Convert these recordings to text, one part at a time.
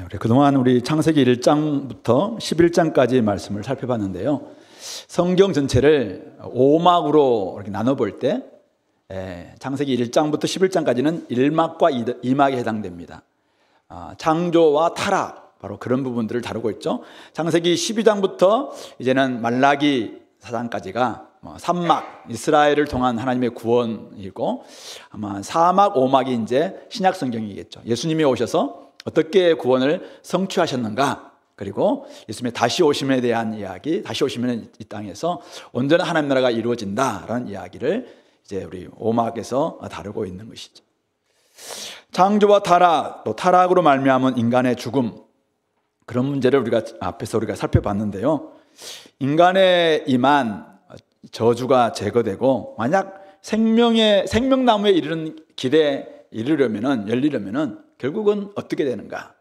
우리 그동안 우리 창세기 1장부터 11장까지 말씀을 살펴봤는데요. 성경 전체를 5막으로 이렇게 나눠볼 때 창세기 1장부터 11장까지는 1막과 2막에 해당됩니다. 창조와 타락, 바로 그런 부분들을 다루고 있죠. 창세기 12장부터 이제는 말라기 4장까지가 3막, 이스라엘을 통한 하나님의 구원이고, 아마 4막, 5막이 이제 신약 성경이겠죠. 예수님이 오셔서 어떻게 구원을 성취하셨는가, 그리고 예수님의 다시 오심에 대한 이야기, 다시 오시면 이 땅에서 온전한 하나님 나라가 이루어진다라는 이야기를 이제 우리 5막에서 다루고 있는 것이죠. 창조와 타락, 또 타락으로 말미암은 인간의 죽음, 그런 문제를 앞에서 우리가 살펴봤는데요. 인간의 임한 저주가 제거되고, 만약 생명나무에 이르는 길에 열리려면은 결국은 어떻게 되는가?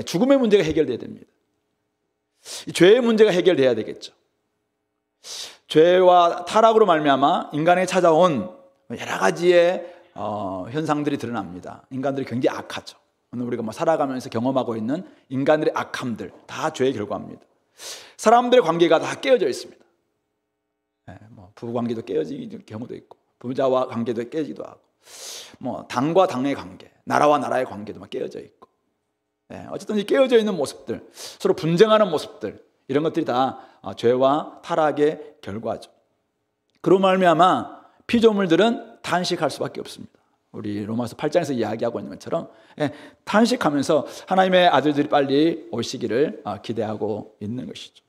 죽음의 문제가 해결돼야 됩니다. 죄의 문제가 해결돼야 되겠죠. 죄와 타락으로 말미암아 인간에게 찾아온 여러 가지의 현상들이 드러납니다. 인간들이 굉장히 악하죠. 오늘 우리가 살아가면서 경험하고 있는 인간들의 악함들, 다 죄의 결과입니다. 사람들의 관계가 다 깨어져 있습니다. 부부 관계도 깨어지는 경우도 있고, 부자와 관계도 깨지기도 하고, 당과 당의 관계, 나라와 나라의 관계도 깨어져 있고, 어쨌든 이 깨어져 있는 모습들, 서로 분쟁하는 모습들, 이런 것들이 다 죄와 타락의 결과죠. 그로 말미암아 피조물들은 탄식할 수밖에 없습니다. 우리 로마서 8장에서 이야기하고 있는 것처럼 탄식하면서 하나님의 아들들이 빨리 오시기를 기대하고 있는 것이죠.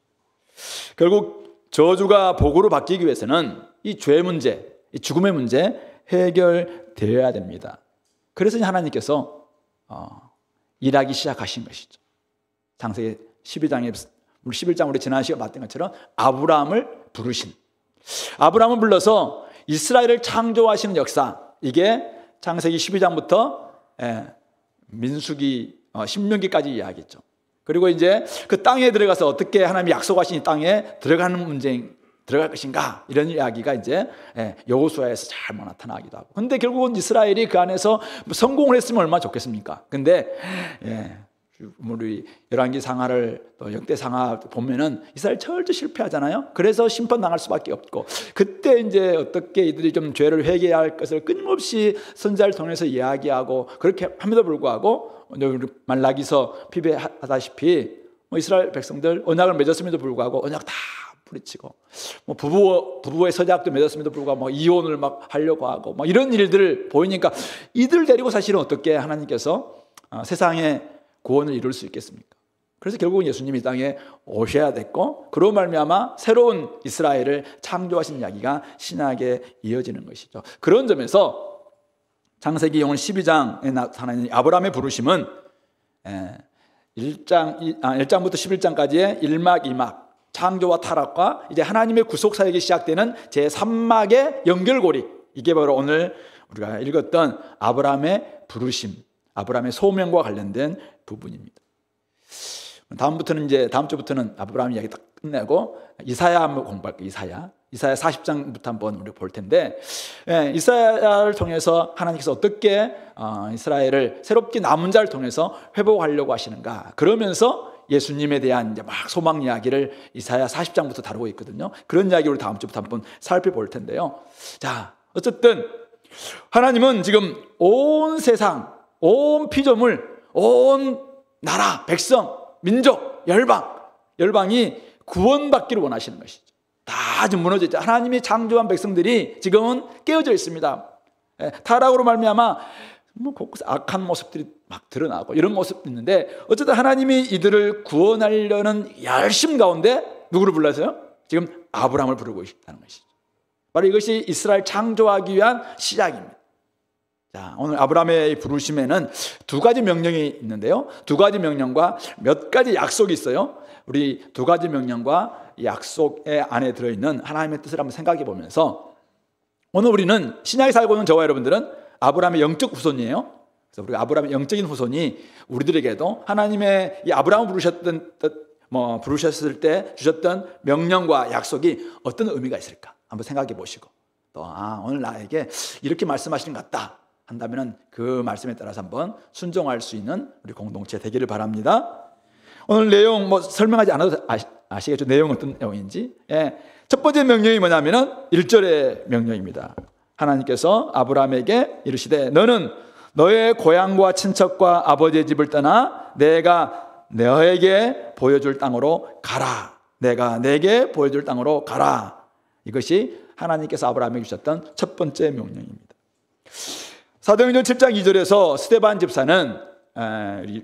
결국 저주가 복으로 바뀌기 위해서는 이 죄 문제, 이 죽음의 문제 해결되어야 됩니다. 그래서 하나님께서 일하기 시작하신 것이죠. 창세기 11장 우리 지난 시간에 봤던 것처럼 아브라함을 아브라함을 불러서 이스라엘을 창조하시는 역사, 이게 창세기 12장부터 민수기, 신명기까지 이야기했죠. 그리고 이제 그 땅에 들어가서 어떻게 하나님이 약속하신 이 땅에 들어갈 것인가, 이런 이야기가 이제 여호수아에서 잘 나타나기도 하고. 근데 결국은 이스라엘이 그 안에서 성공을 했으면 얼마나 좋겠습니까? 근데 우리 열왕기 상하를, 또 역대 상하 보면은 이스라엘 철저히 실패하잖아요. 그래서 심판당할 수밖에 없고, 그때 이제 어떻게 이들이 좀 죄를 회개할 것을 끊임없이 선지자를 통해서 이야기하고, 그렇게 함에도 불구하고 말라기서 피배하다시피 이스라엘 백성들 언약을 맺었음에도 불구하고 언약 다 부딪히고, 부부의 서약도 맺었음에도 불구하고 이혼을 하려고 하고, 이런 일들을 보이니까 이들 데리고 사실은 어떻게 하나님께서 세상에 구원을 이룰 수 있겠습니까? 그래서 결국은 예수님이 이 땅에 오셔야 됐고, 그로 말미암아 새로운 이스라엘을 창조하신 이야기가 신약에 이어지는 것이죠. 그런 점에서 창세기 오늘 12장에 나타나는 아브라함의 부르심은 1장부터 11장까지의 1막, 2막, 창조와 타락과 이제 하나님의 구속 사역이 시작되는 제3막의 연결고리, 이게 바로 오늘 우리가 읽었던 아브라함의 부르심, 아브라함의 소명과 관련된 부분입니다. 다음 주부터는 아브라함 이야기 딱 끝내고 이사야 한번 공부할게요. 이사야 40장부터 한번 우리 볼 텐데, 이사야를 통해서 하나님께서 어떻게 이스라엘을 새롭게 남은 자를 통해서 회복하려고 하시는가, 그러면서 예수님에 대한 이제 소망 이야기를 이사야 40장부터 다루고 있거든요. 그런 이야기를 다음 주부터 한번 살펴볼 텐데요. 자, 어쨌든 하나님은 지금 온 세상, 온 피조물, 온 나라, 백성, 민족, 열방이 구원받기를 원하시는 것이죠. 다 지금 무너져 있죠. 하나님이 창조한 백성들이 지금은 깨어져 있습니다. 타락으로 말미암아 곳곳에 악한 모습들이 드러나고 이런 모습도 있는데, 어쨌든 하나님이 이들을 구원하려는 열심 가운데 누구를 불러서요? 지금 아브라함을 부르고 있다는 것이죠. 바로 이것이 이스라엘 창조하기 위한 시작입니다. 자, 오늘 아브라함의 부르심에는 두 가지 명령이 있는데요. 두 가지 명령과 몇 가지 약속이 있어요. 우리 두 가지 명령과 약속의 안에 들어있는 하나님의 뜻을 한번 생각해 보면서, 오늘 우리는 신약에 살고 있는 저와 여러분들은 아브라함의 영적 후손이에요. 그래서 우리가 아브라함의 영적인 후손이 우리들에게도 하나님의 이 아브라함을 부르셨을 때 주셨던 명령과 약속이 어떤 의미가 있을까 한번 생각해 보시고, 또 오늘 나에게 이렇게 말씀하시는 것 같다, 한다면 그 말씀에 따라서 한번 순종할 수 있는 우리 공동체 되기를 바랍니다. 오늘 내용 설명하지 않아도 아시겠죠? 내용 어떤 내용인지. 첫 번째 명령이 뭐냐면은 1절의 명령입니다. 하나님께서 아브라함에게 이르시되 너는 너의 고향과 친척과 아버지의 집을 떠나 내가 너에게 보여줄 땅으로 가라. 내가 내게 보여줄 땅으로 가라. 이것이 하나님께서 아브라함에게 주셨던 첫 번째 명령입니다. 사도행전 7장 2절에서 스데반 집사는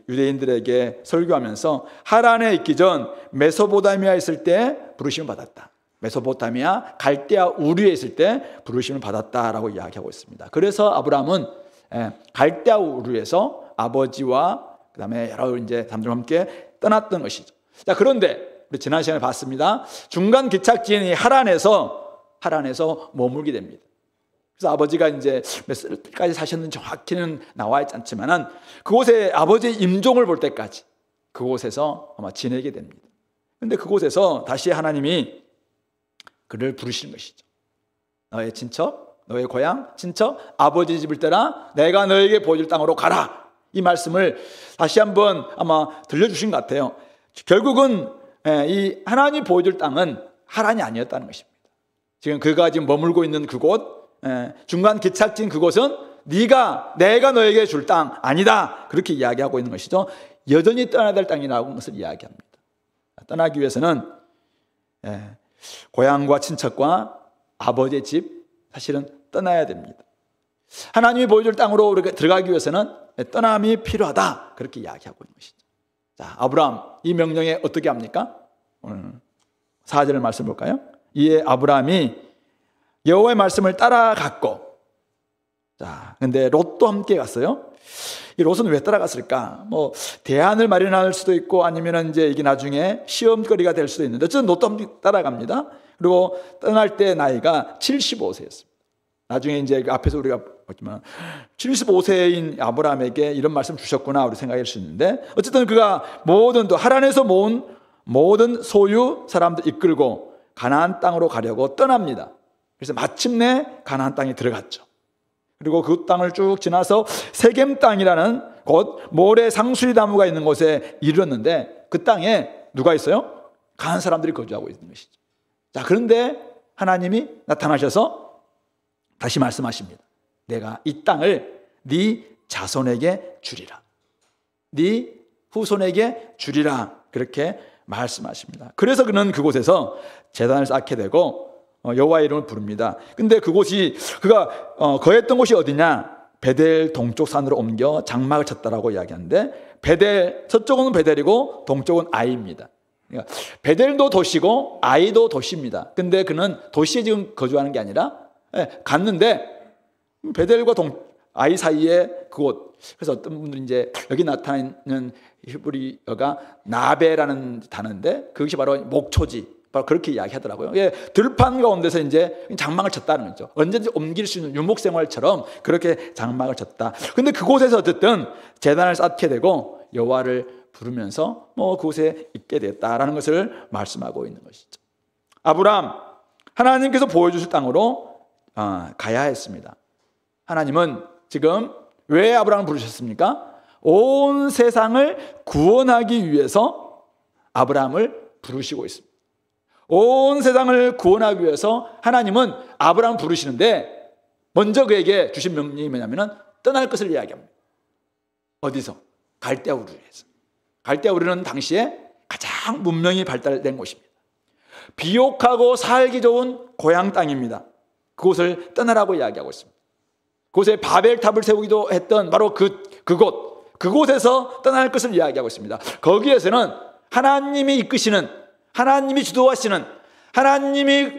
유대인들에게 설교하면서 하란에 있기 전 메소포타미아에 있을 때 부르심을 받았다. 메소포타미아 갈대아 우르에 있을 때 부르심을 받았다라고 이야기하고 있습니다. 그래서 아브라함은 갈대아 우르에서 아버지와 그다음에 여러 이제 사람들과 함께 떠났던 것이죠. 자, 그런데 우리 지난 시간에 봤습니다. 중간 기착지인 하란에서 머물게 됩니다. 그래서 아버지가 이제 몇 살까지 사셨는지 정확히는 나와 있지 않지만은 그곳에 아버지의 임종을 볼 때까지 그곳에서 아마 지내게 됩니다. 그런데 그곳에서 다시 하나님이 그를 부르시는 것이죠. 너의 친척, 너의 고향, 친척, 아버지 집을 떠나 내가 너에게 보여줄 땅으로 가라. 이 말씀을 다시 한번 아마 들려주신 것 같아요. 결국은 이 하나님이 보여줄 땅은 하란이 아니었다는 것입니다. 지금 그가 지금 머물고 있는 그곳, 중간 기착지인 그곳은 내가 너에게 줄 땅 아니다. 그렇게 이야기하고 있는 것이죠. 여전히 떠나야 될 땅이라고 것을 이야기합니다. 떠나기 위해서는 고향과 친척과 아버지의 집 사실은 떠나야 됩니다. 하나님이 보여줄 땅으로 우리가 들어가기 위해서는 떠남이 필요하다. 그렇게 이야기하고 있는 것이죠. 자, 아브라함 이 명령에 어떻게 합니까? 오늘 4절을 말씀 볼까요? 이에 아브라함이 여호와의 말씀을 따라갔고, 자, 근데 롯도 함께 갔어요. 이 롯은 왜 따라갔을까? 대안을 마련할 수도 있고 아니면 이제 이게 나중에 시험거리가 될 수도 있는데 어쨌든 롯도 함께 따라갑니다. 그리고 떠날 때 나이가 75세였습니다. 나중에 이제 앞에서 우리가 봤지만 75세인 아브라함에게 이런 말씀 주셨구나 우리 생각할 수 있는데 어쨌든 그가 또 하란에서 모은 모든 소유 사람들 이끌고 가나안 땅으로 가려고 떠납니다. 그래서 마침내 가나안 땅에 들어갔죠. 그리고 그 땅을 쭉 지나서 세겜 땅이라는 곳 모래 상수리 나무가 있는 곳에 이르렀는데 그 땅에 누가 있어요? 가나안 사람들이 거주하고 있는 것이죠. 자, 그런데 하나님이 나타나셔서 다시 말씀하십니다. 내가 이 땅을 네 자손에게 주리라. 네 후손에게 주리라. 그렇게 말씀하십니다. 그래서 그는 그곳에서 제단을 쌓게 되고 여호와의 이름을 부릅니다. 근데 그곳이 그가 거했던 곳이 어디냐? 베델 동쪽 산으로 옮겨 장막을 쳤다라고 이야기하는데 베델 서쪽은 베델이고 동쪽은 아이입니다. 그러니까 베델도 도시고 아이도 도시입니다. 근데 그는 도시에 지금 거주하는 게 아니라 갔는데 베델과 아이 사이에 그곳. 그래서 어떤 분들이 이제 여기 나타나는 히브리어가 나베라는 단어인데 그것이 바로 목초지. 바로 그렇게 이야기하더라고요. 들판 가운데서 이제 장막을 쳤다는 거죠. 언제든지 옮길 수 있는 유목생활처럼 그렇게 장막을 쳤다. 근데 그곳에서 어쨌든 제단을 쌓게 되고 여호와를 부르면서 그곳에 있게 됐다라는 것을 말씀하고 있는 것이죠. 아브라함, 하나님께서 보여주실 땅으로 가야 했습니다. 하나님은 지금 왜 아브라함을 부르셨습니까? 온 세상을 구원하기 위해서 아브라함을 부르시고 있습니다. 온 세상을 구원하기 위해서 하나님은 아브라함을 부르시는데 먼저 그에게 주신 명령이 뭐냐면 떠날 것을 이야기합니다. 어디서? 갈대아 우르에서. 갈대아 우르는 당시에 가장 문명이 발달된 곳입니다. 비옥하고 살기 좋은 고향 땅입니다. 그곳을 떠나라고 이야기하고 있습니다. 그곳에 바벨탑을 세우기도 했던 바로 그곳에서 떠날 것을 이야기하고 있습니다. 거기에서는 하나님이 이끄시는, 하나님이 주도하시는, 하나님이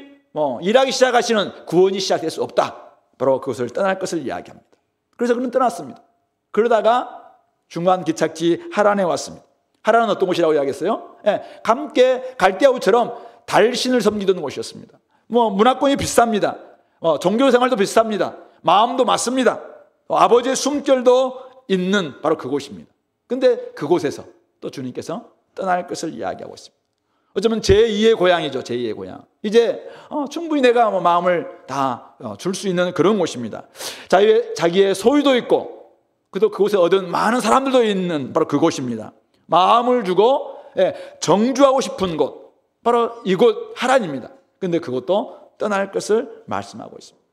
일하기 시작하시는 구원이 시작될 수 없다. 바로 그것을 떠날 것을 이야기합니다. 그래서 그는 떠났습니다. 그러다가 중간 기착지 하란에 왔습니다. 하란은 어떤 곳이라고 이야기했어요? 함께 갈대아우처럼 달신을 섬기던 곳이었습니다. 문화권이 비슷합니다. 종교 생활도 비슷합니다. 마음도 맞습니다. 아버지의 숨결도 있는 바로 그곳입니다. 근데 그곳에서 또 주님께서 떠날 것을 이야기하고 있습니다. 어쩌면 제2의 고향이죠. 제2의 고향. 이제 충분히 내가 마음을 다 줄 수 있는 그런 곳입니다. 자기의 소유도 있고 그도 그곳에 얻은 많은 사람들도 있는 바로 그곳입니다. 마음을 주고 정주하고 싶은 곳, 바로 이곳 하란입니다. 그런데 그것도 떠날 것을 말씀하고 있습니다.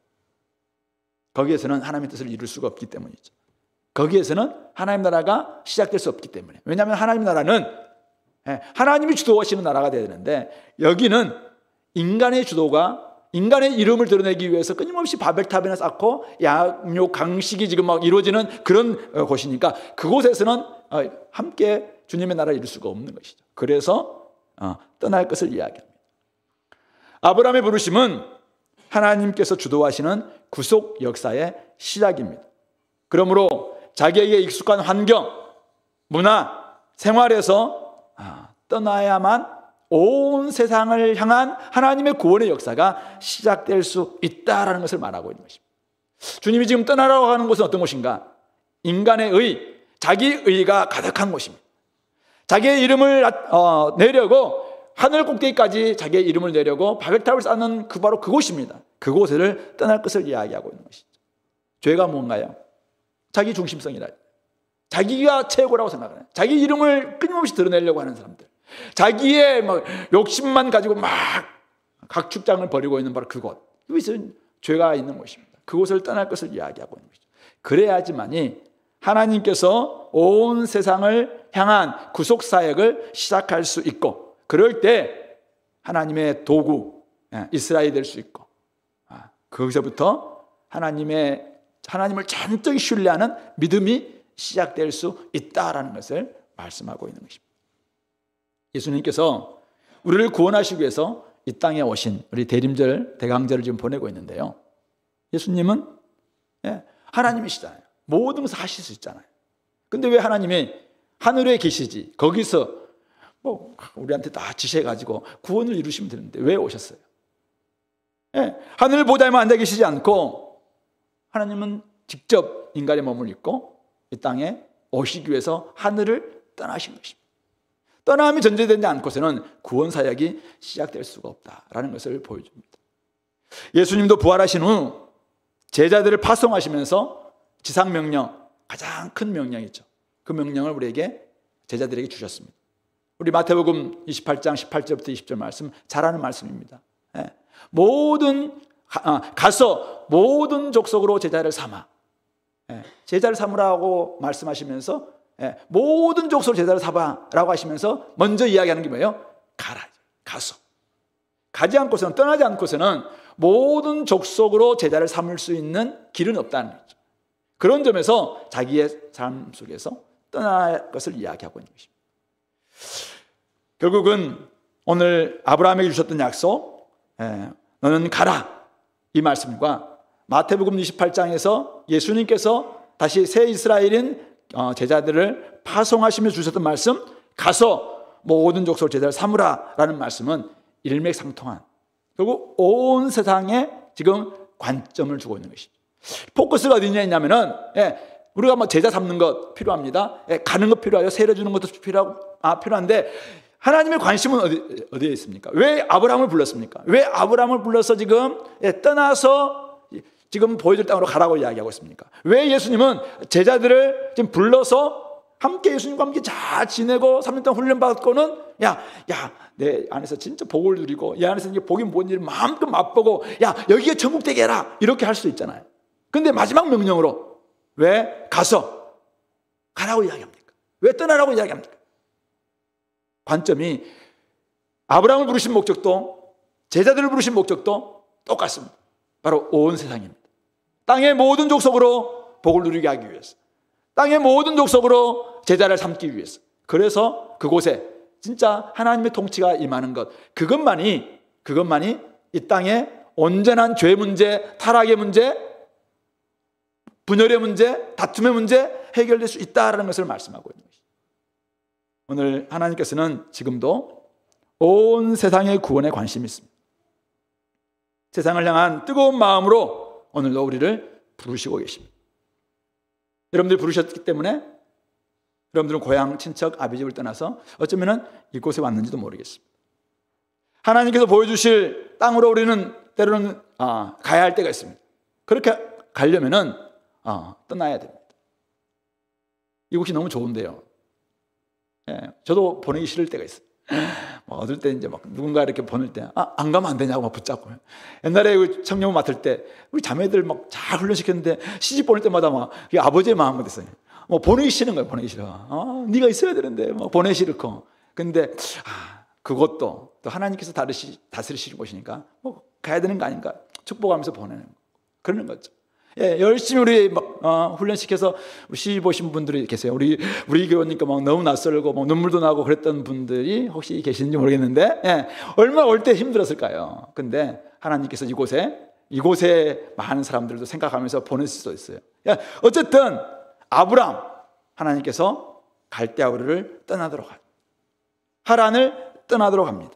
거기에서는 하나님의 뜻을 이룰 수가 없기 때문이죠. 거기에서는 하나님 나라가 시작될 수 없기 때문에. 왜냐하면 하나님 나라는 하나님이 주도하시는 나라가 되어야 되는데, 여기는 인간의 주도가 인간의 이름을 드러내기 위해서 끊임없이 바벨탑이나 쌓고 양육 강식이 지금 막 이루어지는 그런 곳이니까 그곳에서는 함께 주님의 나라를 이룰 수가 없는 것이죠. 그래서 떠날 것을 이야기합니다. 아브라함의 부르심은 하나님께서 주도하시는 구속 역사의 시작입니다. 그러므로 자기에게 익숙한 환경, 문화, 생활에서 떠나야만 온 세상을 향한 하나님의 구원의 역사가 시작될 수 있다라는 것을 말하고 있는 것입니다. 주님이 지금 떠나라고 하는 곳은 어떤 곳인가? 인간의 의, 자기 의가 가득한 곳입니다. 자기의 이름을 내려고 하늘 꼭대기까지 자기의 이름을 내려고 바벨탑을 쌓는 바로 그곳입니다. 그곳을 떠날 것을 이야기하고 있는 것이죠. 죄가 뭔가요? 자기 중심성이라. 자기가 최고라고 생각하는, 자기 이름을 끊임없이 드러내려고 하는 사람들, 자기의 욕심만 가지고 막 각축장을 벌이고 있는 바로 그곳, 그것은 죄가 있는 곳입니다. 그곳을 떠날 것을 이야기하고 있는 것이죠. 그래야지만이 하나님께서 온 세상을 향한 구속 사역을 시작할 수 있고, 그럴 때 하나님의 도구 이스라엘이 될 수 있고, 거기서부터 하나님을 전적이 신뢰하는 믿음이 시작될 수 있다라는 것을 말씀하고 있는 것입니다. 예수님께서 우리를 구원하시기 위해서 이 땅에 오신 우리 대림절, 대강절을 지금 보내고 있는데요. 예수님은 하나님이시잖아요. 모든 것을 하실 수 있잖아요. 근데 왜 하나님이 하늘에 계시지 거기서 우리한테 다 지시해가지고 구원을 이루시면 되는데 왜 오셨어요? 하늘보다만 앉아 계시지 않고 하나님은 직접 인간의 몸을 입고 이 땅에 오시기 위해서 하늘을 떠나신 것입니다. 떠남이 전제되지 않고서는 구원 사역이 시작될 수가 없다라는 것을 보여줍니다. 예수님도 부활하신 후 제자들을 파송하시면서 지상명령, 가장 큰 명령이죠. 그 명령을 우리에게, 제자들에게 주셨습니다. 우리 마태복음 28장 18절부터 20절 말씀 잘 아는 말씀입니다. 가서 모든 족속으로 제자를 삼아. 제자를 삼으라고 말씀하시면서 모든 족속으로 제자를 삼아라고 하시면서 먼저 이야기하는 게 뭐예요? 가서. 가지 않고서는, 떠나지 않고서는 모든 족속으로 제자를 삼을 수 있는 길은 없다는 거죠. 그런 점에서 자기의 삶 속에서 떠날 것을 이야기하고 있는 것입니다. 결국은 오늘 아브라함에게 주셨던 약속, 너는 가라, 이 말씀과 마태복음 28장에서 예수님께서 다시 새 이스라엘인 제자들을 파송하시며 주셨던 말씀, 가서 모든 족속 제자를 삼으라 라는 말씀은 일맥상통한, 결국 온 세상에 지금 관점을 주고 있는 것이죠. 포커스가 어디 있냐면은 우리가 제자 삼는 것 필요합니다. 가는 것 필요하죠. 세례주는 것도 필요한데 하나님의 관심은 어디에 있습니까? 왜 아브라함을 불렀습니까? 왜 아브라함을 불러서 지금 떠나서 지금 보여줄 땅으로 가라고 이야기하고 있습니까? 왜 예수님은 제자들을 지금 불러서 함께 예수님과 함께 잘 지내고 3년 동안 훈련받고는 내 안에서 진짜 복을 누리고 이 안에서 이제 복이 뭔 일을 마음껏 맛보고 여기가 천국 되게 해라, 이렇게 할 수 있잖아요. 근데 마지막 명령으로 왜 가서 가라고 이야기합니까? 왜 떠나라고 이야기합니까? 관점이 아브라함을 부르신 목적도 제자들을 부르신 목적도 똑같습니다. 바로 온 세상입니다. 땅의 모든 족속으로 복을 누리게 하기 위해서, 땅의 모든 족속으로 제자를 삼기 위해서, 그래서 그곳에 진짜 하나님의 통치가 임하는 것, 그것만이 이 땅에 온전한 죄 문제, 타락의 문제, 분열의 문제, 다툼의 문제 해결될 수 있다는 것을 말씀하고 있는 것입니다. 오늘 하나님께서는 지금도 온 세상의 구원에 관심이 있습니다. 세상을 향한 뜨거운 마음으로 오늘도 우리를 부르시고 계십니다. 여러분들이 부르셨기 때문에 여러분들은 고향, 친척, 아비집을 떠나서 어쩌면 이곳에 왔는지도 모르겠습니다. 하나님께서 보여주실 땅으로 우리는 때로는 가야 할 때가 있습니다. 그렇게 가려면은 떠나야 됩니다. 이곳이 너무 좋은데요. 예, 저도 보내기 싫을 때가 있어요. 어떨 때 이제 막 누군가 이렇게 보낼 때 안 가면 안 되냐고 막 붙잡고. 옛날에 청년부 맡을 때 우리 자매들 막 잘 훈련시켰는데 시집 보낼 때마다 막 아버지의 마음이 됐어요. 뭐 보내기 싫은 거예요. 보내기 싫어. 네가 있어야 되는데 뭐 보내기 싫고. 근데 그것도 또 하나님께서 다스리시는 곳이니까 뭐 가야 되는 거 아닌가 축복하면서 보내는 거. 그러는 거죠. 예, 열심히 우리 막 훈련시켜서 시집 오신 분들이 계세요. 우리 교회니까 막 너무 낯설고 막 눈물도 나고 그랬던 분들이 혹시 계시는지 모르겠는데, 예, 얼마나 올 때 힘들었을까요? 근데 하나님께서 이곳에 많은 사람들도 생각하면서 보내실 수도 있어요. 예, 어쨌든 아브람 하나님께서 갈대아우르를 떠나도록 하란을 떠나도록 합니다.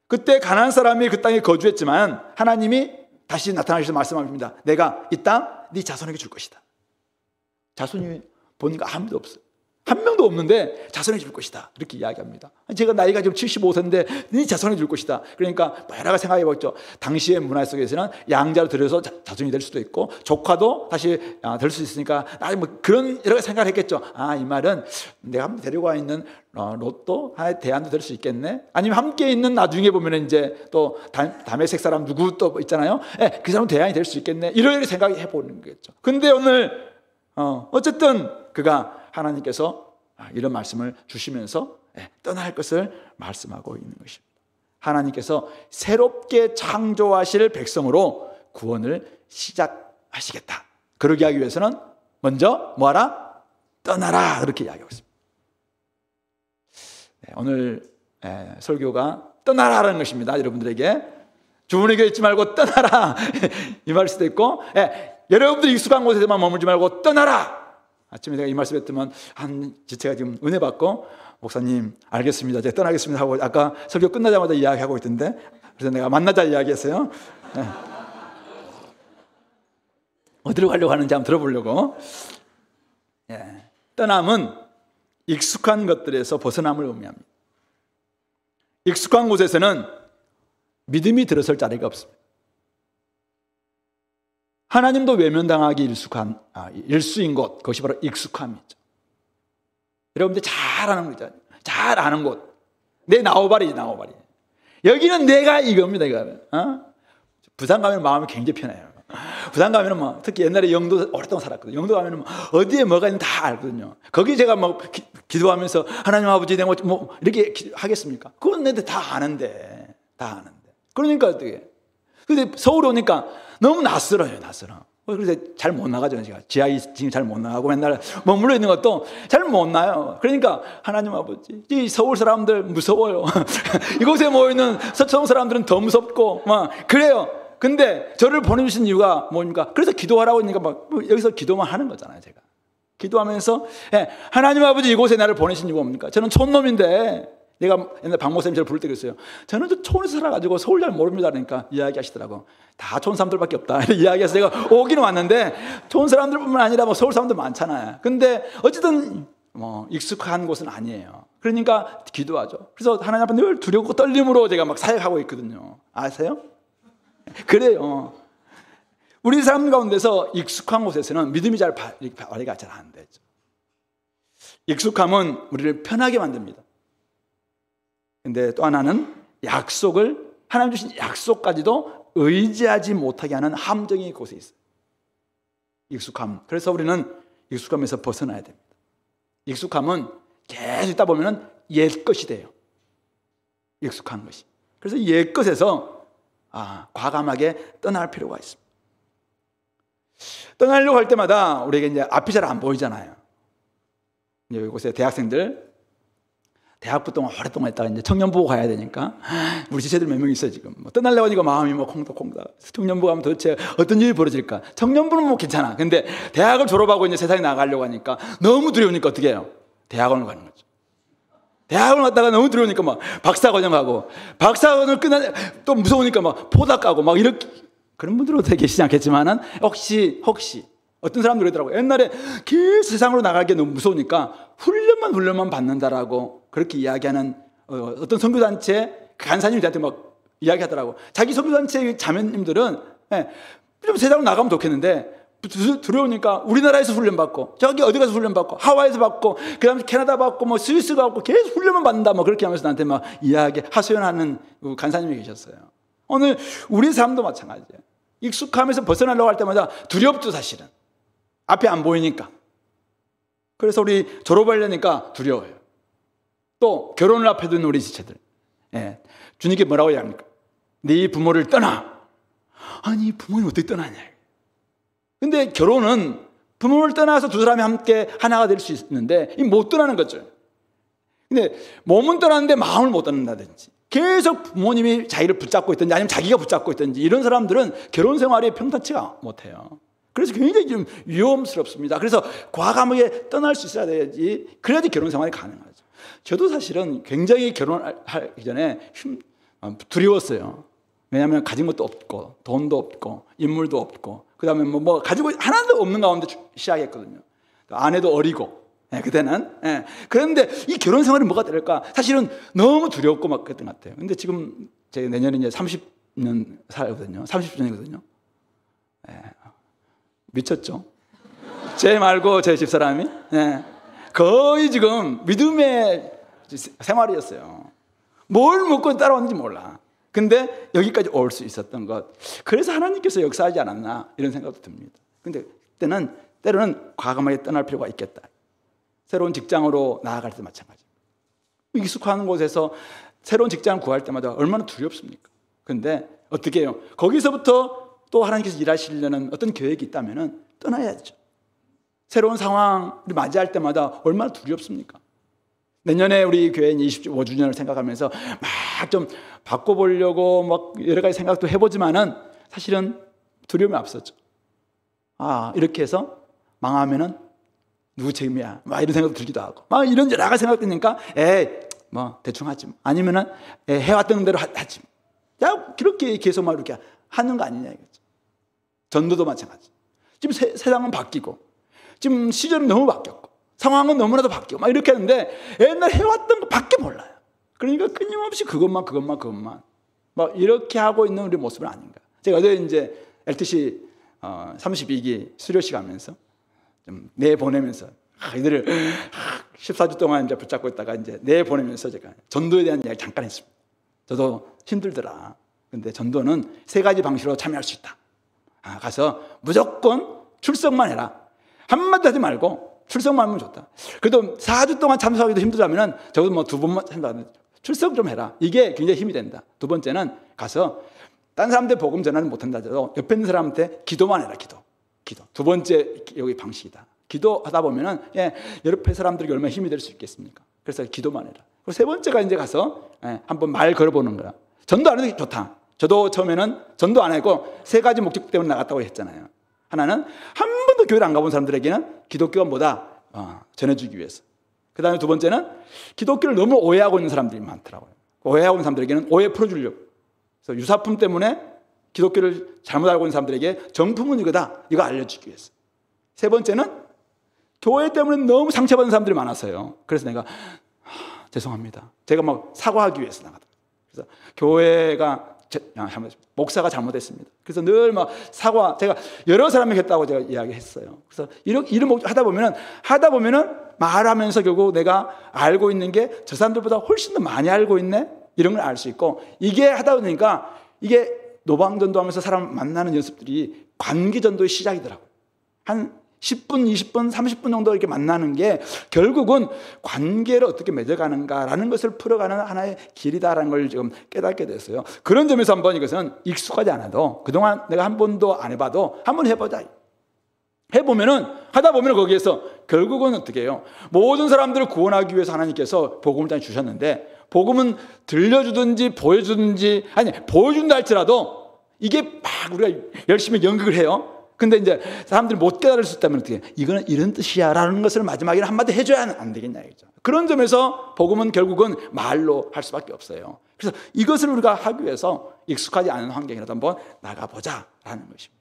그때 가나안 사람이 그 땅에 거주했지만 하나님이 다시 나타나셔서 말씀합니다. 내가 이 땅 네 자손에게 줄 것이다. 자손이 보니까 아무도 없어요. 한 명도 없는데 자손에게 줄 것이다. 이렇게 이야기합니다. 제가 나이가 지금 75세인데 네 자손에게 줄 것이다. 그러니까 여러 가지 생각해 보죠. 당시의 문화 속에서는 양자로 들여서 자손이 될 수도 있고 조카도 다시 될 수 있으니까 뭐 그런 여러 가지 생각을 했겠죠. 이 말은 내가 한번 데리고 와 있는 롯도 하나의 대안도 될 수 있겠네. 아니면 함께 있는 나중에 보면 이제 또 다메섹 사람 누구 또 있잖아요. 그 사람은 대안이 될 수 있겠네. 이런 생각해 보는 거겠죠. 근데 오늘 어쨌든 그가 하나님께서 이런 말씀을 주시면서 떠날 것을 말씀하고 있는 것입니다. 하나님께서 새롭게 창조하실 백성으로 구원을 시작하시겠다. 그러기 하기 위해서는 먼저 뭐하라? 떠나라. 그렇게 이야기하고 있습니다. 오늘 설교가 떠나라라는 것입니다. 여러분들에게 주분에게 있지 말고 떠나라 이 말일 수도 있고, 여러분들이 익숙한 곳에서만 머물지 말고 떠나라. 아침에 제가 이 말씀 했더만 제가 지금 은혜 받고 목사님 알겠습니다, 제가 떠나겠습니다 하고 아까 설교 끝나자마자 이야기하고 있던데, 그래서 내가 만나자 이야기했어요. 어디로 가려고 하는지 한번 들어보려고. 떠남은 익숙한 것들에서 벗어남을 의미합니다. 익숙한 곳에서는 믿음이 들어설 자리가 없습니다. 하나님도 외면당하기 일수인 곳, 그것이 바로 익숙함이죠. 여러분들 잘 아는 거죠. 잘 아는 곳. 내 나오바리. 여기는 내가 이겁니다. 부산 가면 마음이 굉장히 편해요. 부산 가면은 뭐 특히 옛날에 영도 오랫동안 살았거든요. 영도 가면은 어디에 뭐가 있는지 다 알거든요. 거기 제가 막 기도하면서 하나님 아버지 내가 뭐 이렇게 하겠습니까? 그건 내가 다 아는데. 그러니까 어떻게? 근데 서울에 오니까 너무 낯설어요. 그래서 잘 못 나가죠. 제가 지하 지금 잘 못 나가고 맨날 머물러 있는 것도 잘 못 나요. 그러니까 하나님 아버지, 이 서울 사람들 무서워요. 이곳에 모여 있는 서청 사람들은 더 무섭고 막 그래요. 근데 저를 보내주신 이유가 뭡니까? 그래서 기도하라고 하니까 막 여기서 기도만 하는 거잖아요. 제가 기도하면서 하나님 아버지 이곳에 나를 보내신 이유가 뭡니까? 저는 촌놈인데, 내가 옛날 박 목사님 저를 부를 때 그랬어요. 저는 저 촌에서 살아가지고 서울 잘 모릅니다. 그러니까 이야기하시더라고. 다 촌 사람들밖에 없다. 이야기해서 제가 오기는 왔는데 촌 사람들뿐만 아니라 뭐 서울 사람들 많잖아요. 근데 어쨌든 뭐 익숙한 곳은 아니에요. 그러니까 기도하죠. 그래서 하나님 앞에 늘 두렵고 떨림으로 제가 막 사역하고 있거든요. 아세요? 그래요. 우리 사람 가운데서 익숙한 곳에서는 믿음이 발휘가 잘 안 되죠. 익숙함은 우리를 편하게 만듭니다. 근데 또 하나는 하나님 주신 약속까지도 의지하지 못하게 하는 함정이 그곳에 있어요. 익숙함. 그래서 우리는 익숙함에서 벗어나야 됩니다. 익숙함은 계속 있다 보면 옛것이 돼요. 익숙한 것이. 그래서 옛것에서 과감하게 떠날 필요가 있습니다. 떠나려고 할 때마다 우리에게 이제 앞이 잘 안 보이잖아요. 이제 이곳에 대학생들 대학부 동안 오랫동안 있다가 이제 청년부 가야 되니까 우리 지체들 몇 명 있어요 지금. 떠나려고 하니까 마음이 뭐 콩닥콩닥. 청년부 가면 도대체 어떤 일이 벌어질까? 청년부는 뭐 괜찮아. 근데 대학을 졸업하고 이제 세상에 나가려고 하니까 너무 두려우니까 어떻게 해요? 대학원을 가는 거죠. 대학을 갔다가 너무 두려우니까 막 박사과정 가고, 박사과정을 또 무서우니까 막 포닥 가고 막 이렇게. 그런 분들은 어떻게 계시지 않겠지만은 혹시 어떤 사람들 그러더라고요. 옛날에 계속 세상으로 나가기 너무 무서우니까 훈련만 받는다라고 그렇게 이야기하는 어떤 선교단체 간사님이 저한테 막 이야기하더라고. 자기 선교단체 자매님들은 좀 세상으로 나가면 좋겠는데 두려우니까 우리나라에서 훈련받고 저기 어디 가서 훈련받고 하와이에서 받고 그다음에 캐나다 받고 뭐 스위스 가고 계속 훈련만 받는다 뭐 그렇게 하면서 나한테 막 이야기 하소연하는 간사님이 계셨어요. 오늘 우리 삶도 마찬가지예요. 익숙함에서 벗어나려고 할 때마다 두렵죠, 사실은. 앞에 안 보이니까. 그래서 우리 졸업하려니까 두려워요. 또 결혼을 앞에 둔 우리 지체들. 주님께 뭐라고 해야 합니까? 네 부모를 떠나. 아니, 부모님 어떻게 떠나냐. 근데 결혼은 부모를 떠나서 두 사람이 함께 하나가 될 수 있는데 못 떠나는 거죠. 근데 몸은 떠나는데 마음을 못 떠난다든지 계속 부모님이 자기를 붙잡고 있든지 아니면 자기가 붙잡고 있든지 이런 사람들은 결혼 생활이 평탄치가 못해요. 그래서 굉장히 좀 위험스럽습니다. 그래서 과감하게 떠날 수 있어야 돼야지, 그래야지 결혼 생활이 가능하죠. 저도 사실은 굉장히 결혼하기 전에 두려웠어요. 왜냐하면 가진 것도 없고 돈도 없고 인물도 없고 그다음에 뭐 가지고 하나도 없는 가운데 시작했거든요. 아내도 어리고 그때는. 그런데 이 결혼 생활이 뭐가 될까? 사실은 너무 두렵고 막 그랬던 것 같아요. 근데 지금 제가 내년에 이제 30년 살거든요. 30주년이거든요. 미쳤죠? 제 말고 제 집사람이. 거의 지금 믿음의 생활이었어요. 뭘 먹고 따라왔는지 몰라. 근데 여기까지 올 수 있었던 것. 그래서 하나님께서 역사하지 않았나 이런 생각도 듭니다. 근데 때로는 과감하게 떠날 필요가 있겠다. 새로운 직장으로 나아갈 때 마찬가지. 익숙한 곳에서 새로운 직장을 구할 때마다 얼마나 두렵습니까? 근데 어떻게 해요? 거기서부터 또 하나님께서 일하시려는 어떤 계획이 있다면 떠나야죠. 새로운 상황을 맞이할 때마다 얼마나 두렵습니까? 내년에 우리 교회 25주년을 생각하면서 막 좀 바꿔보려고 막 여러 가지 생각도 해보지만은 사실은 두려움이 앞섰죠. 이렇게 해서 망하면은 누구 책임이야? 막 이런 생각도 들기도 하고, 막 이런 여러 가지 생각 드니까, 뭐 대충 하지. 아니면은 해왔던 대로 하지. 야, 그렇게 계속 막 이렇게 하는 거 아니냐 이거죠. 전도도 마찬가지. 지금 세상은 바뀌고, 지금 시절은 너무 바뀌었고, 상황은 너무나도 바뀌고, 막 이렇게 하는데 옛날 해왔던 거 밖에 몰라요. 그러니까 끊임없이 그것만 막 이렇게 하고 있는 우리 모습은 아닌가. 제가 어제 이제 LTC 32기 수료식 하면서 좀 내보내면서 이들을 14주 동안 이제 붙잡고 있다가 이제 내보내면서 제가 전도에 대한 이야기 잠깐 했습니다. 저도 힘들더라. 근데 전도는 3가지 방식으로 참여할 수 있다. 가서 무조건 출석만 해라. 한마디 하지 말고 출석만 하면 좋다. 그래도 4주 동안 참석하기도 힘들다면 적어도 뭐 2번만 참석하면 출석 좀 해라. 이게 굉장히 힘이 된다. 2번째는 가서 딴 사람들 복음 전하는 못한다 해도 옆에 있는 사람한테 기도만 해라. 기도. 2번째 여기 방식이다. 기도하다 보면은 옆에 사람들에게 얼마나 힘이 될 수 있겠습니까? 그래서 기도만 해라. 그리고 3번째가 이제 가서 한번 말 걸어보는 거야. 전도 안 해도 좋다. 저도 처음에는 전도 안 하고 3가지 목적 때문에 나갔다고 했잖아요. 하나는 한 번도 교회를 안 가본 사람들에게는 기독교가 뭐다 전해주기 위해서. 그 다음에 2번째는 기독교를 너무 오해하고 있는 사람들이 많더라고요. 오해하고 있는 사람들에게는 오해 풀어주려고. 그래서 유사품 때문에 기독교를 잘못 알고 있는 사람들에게 정품은 이거다. 이거 알려주기 위해서. 3번째는 교회 때문에 너무 상처받는 사람들이 많았어요. 그래서 내가 죄송합니다. 제가 막 사과하기 위해서 나가더라고요. 그래서 교회가 목사가 잘못했습니다. 그래서 늘 막 제가 여러 사람에게 했다고 제가 이야기했어요. 그래서 이런 목적 하다 보면은 말하면서 결국 내가 알고 있는 게 저 사람들보다 훨씬 더 많이 알고 있네? 이런 걸 알 수 있고, 이게 하다 보니까 이게 노방전도 하면서 사람 만나는 연습들이 관계전도의 시작이더라고요. 한 10분, 20분, 30분 정도 이렇게 만나는 게 결국은 관계를 어떻게 맺어가는가라는 것을 풀어가는 하나의 길이다라는 걸 지금 깨닫게 됐어요. 그런 점에서 한번 이것은 익숙하지 않아도 그동안 내가 한 번도 안 해봐도 한번 해보자. 하다 보면은 거기에서 결국은 어떻게 해요? 모든 사람들을 구원하기 위해서 하나님께서 복음을 주셨는데, 복음은 들려주든지 보여주든지, 보여준다 할지라도 이게 막 우리가 열심히 연극을 해요. 근데 이제 사람들이 못 깨달을 수 있다면 어떻게 이거는 이런 뜻이야 라는 것을 마지막에 한마디 해줘야 안 되겠냐 이거죠. 그런 점에서 복음은 결국은 말로 할 수밖에 없어요. 그래서 이것을 우리가 하기 위해서 익숙하지 않은 환경이라도 한번 나가보자 라는 것입니다.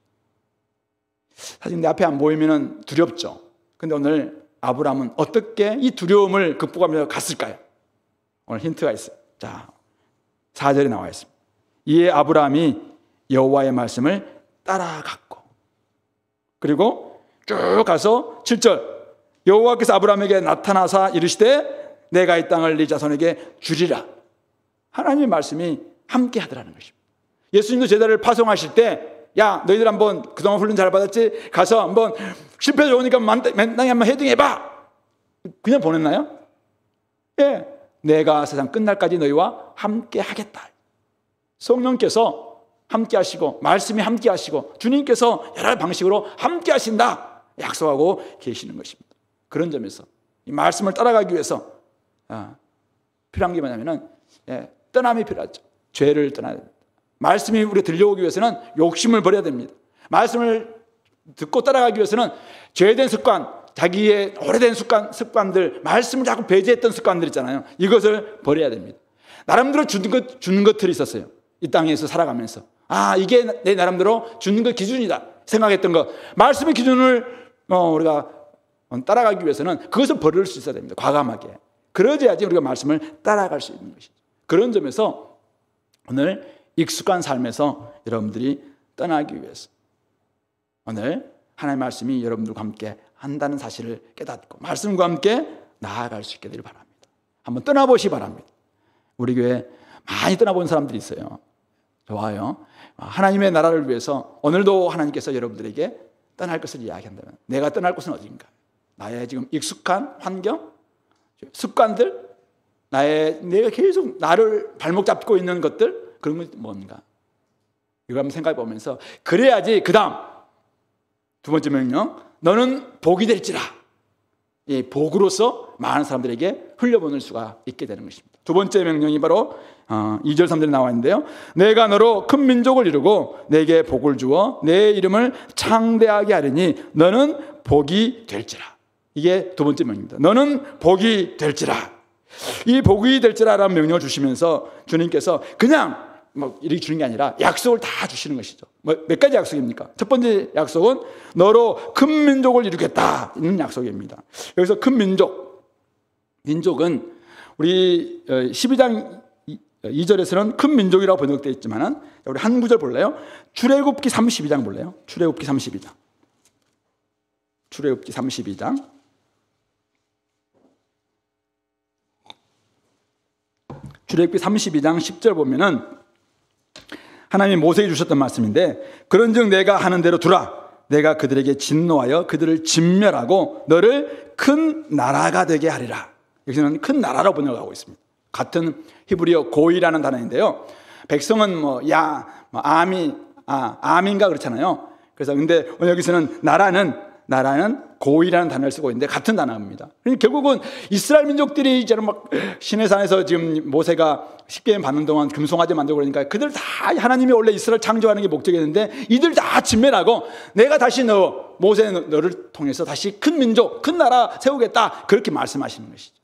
사실 내 앞에 안 보이면 두렵죠. 근데 오늘 아브라함은 어떻게 이 두려움을 극복하며 갔을까요? 오늘 힌트가 있어요. 자, 4절에 나와 있습니다. 이에 아브라함이 여호와의 말씀을 따라갔고, 그리고 쭉 가서 7절, 여호와께서 아브라함에게 나타나사 이르시되 내가 이 땅을 네 자손에게 주리라. 하나님의 말씀이 함께 하더라는 것입니다. 예수님도 제자를 파송하실 때, 야 너희들 한번 그동안 훈련 잘 받았지? 가서 한번 실패 좋으니까 만땅에 한번 헤딩해봐. 그냥 보냈나요? 예, 내가 세상 끝날까지 너희와 함께 하겠다. 성령께서 함께 하시고, 말씀이 함께 하시고, 주님께서 여러 방식으로 함께 하신다 약속하고 계시는 것입니다. 그런 점에서 이 말씀을 따라가기 위해서 필요한 게 뭐냐면은 떠남이 필요하죠. 죄를 떠나야 됩니다. 말씀이 우리가 들려오기 위해서는 욕심을 버려야 됩니다. 말씀을 듣고 따라가기 위해서는 죄된 습관, 자기의 오래된 습관들, 말씀을 자꾸 배제했던 습관들 있잖아요. 이것을 버려야 됩니다. 나름대로 주는 것들이 있었어요. 이 땅에서 살아가면서. 이게 내 나름대로 주는 것 기준이다 생각했던 것, 말씀의 기준을 우리가 따라가기 위해서는 그것을 버릴 수 있어야 됩니다. 과감하게. 그러져야지 우리가 말씀을 따라갈 수 있는 것이죠. 그런 점에서 오늘 익숙한 삶에서 여러분들이 떠나기 위해서 오늘 하나님의 말씀이 여러분들과 함께 한다는 사실을 깨닫고 말씀과 함께 나아갈 수 있게 되길 바랍니다. 한번 떠나보시기 바랍니다. 우리 교회 많이 떠나본 사람들이 있어요. 좋아요. 하나님의 나라를 위해서 오늘도 하나님께서 여러분들에게 떠날 것을 이야기한다면 내가 떠날 곳은 어딘가? 나의 지금 익숙한 환경, 습관들, 내가 계속 나를 발목 잡고 있는 것들, 그런 건 뭔가? 이거 한번 생각해 보면서, 그래야지 그 다음 두 번째 명령, 너는 복이 될지라. 이 복으로서 많은 사람들에게 흘려보낼 수가 있게 되는 것입니다. 두 번째 명령이 바로 2절 3절에 나와 있는데요, 내가 너로 큰 민족을 이루고 내게 복을 주어 내 이름을 창대하게 하리니 너는 복이 될지라. 이게 두 번째 명령입니다. 너는 복이 될지라. 이 복이 될지라라는 명령을 주시면서 주님께서 그냥 이렇게 주는 게 아니라 약속을 다 주시는 것이죠. 몇 가지 약속입니까? 첫 번째 약속은 너로 큰 민족을 이루겠다는 약속입니다. 여기서 큰 민족은 우리 12장 2절에서는 큰 민족이라고 번역되어 있지만 우리 한 구절 볼래요? 출애굽기 32장 볼래요? 출애굽기 32장. 출애굽기 32장. 출애굽기 32장 10절 보면은 하나님이 모세에게 주셨던 말씀인데, 그런즉 내가 하는 대로 두라. 내가 그들에게 진노하여 그들을 진멸하고 너를 큰 나라가 되게 하리라. 여기서는 큰 나라로 번역하고 있습니다. 같은 히브리어 고이라는 단어인데요, 백성은 아민가 그렇잖아요. 그래서 근데 여기서는 나라는 고이라는 단어를 쓰고 있는데 같은 단어입니다. 결국은 이스라엘 민족들이 이제 막 시내산에서 지금 모세가 십계명 받는 동안 금송아지 만들고 그러니까 그들 다 하나님이 원래 이스라엘 창조하는 게 목적이었는데 이들 다 진멸하고 내가 다시 모세 너를 통해서 다시 큰 민족, 큰 나라 세우겠다, 그렇게 말씀하시는 것이죠.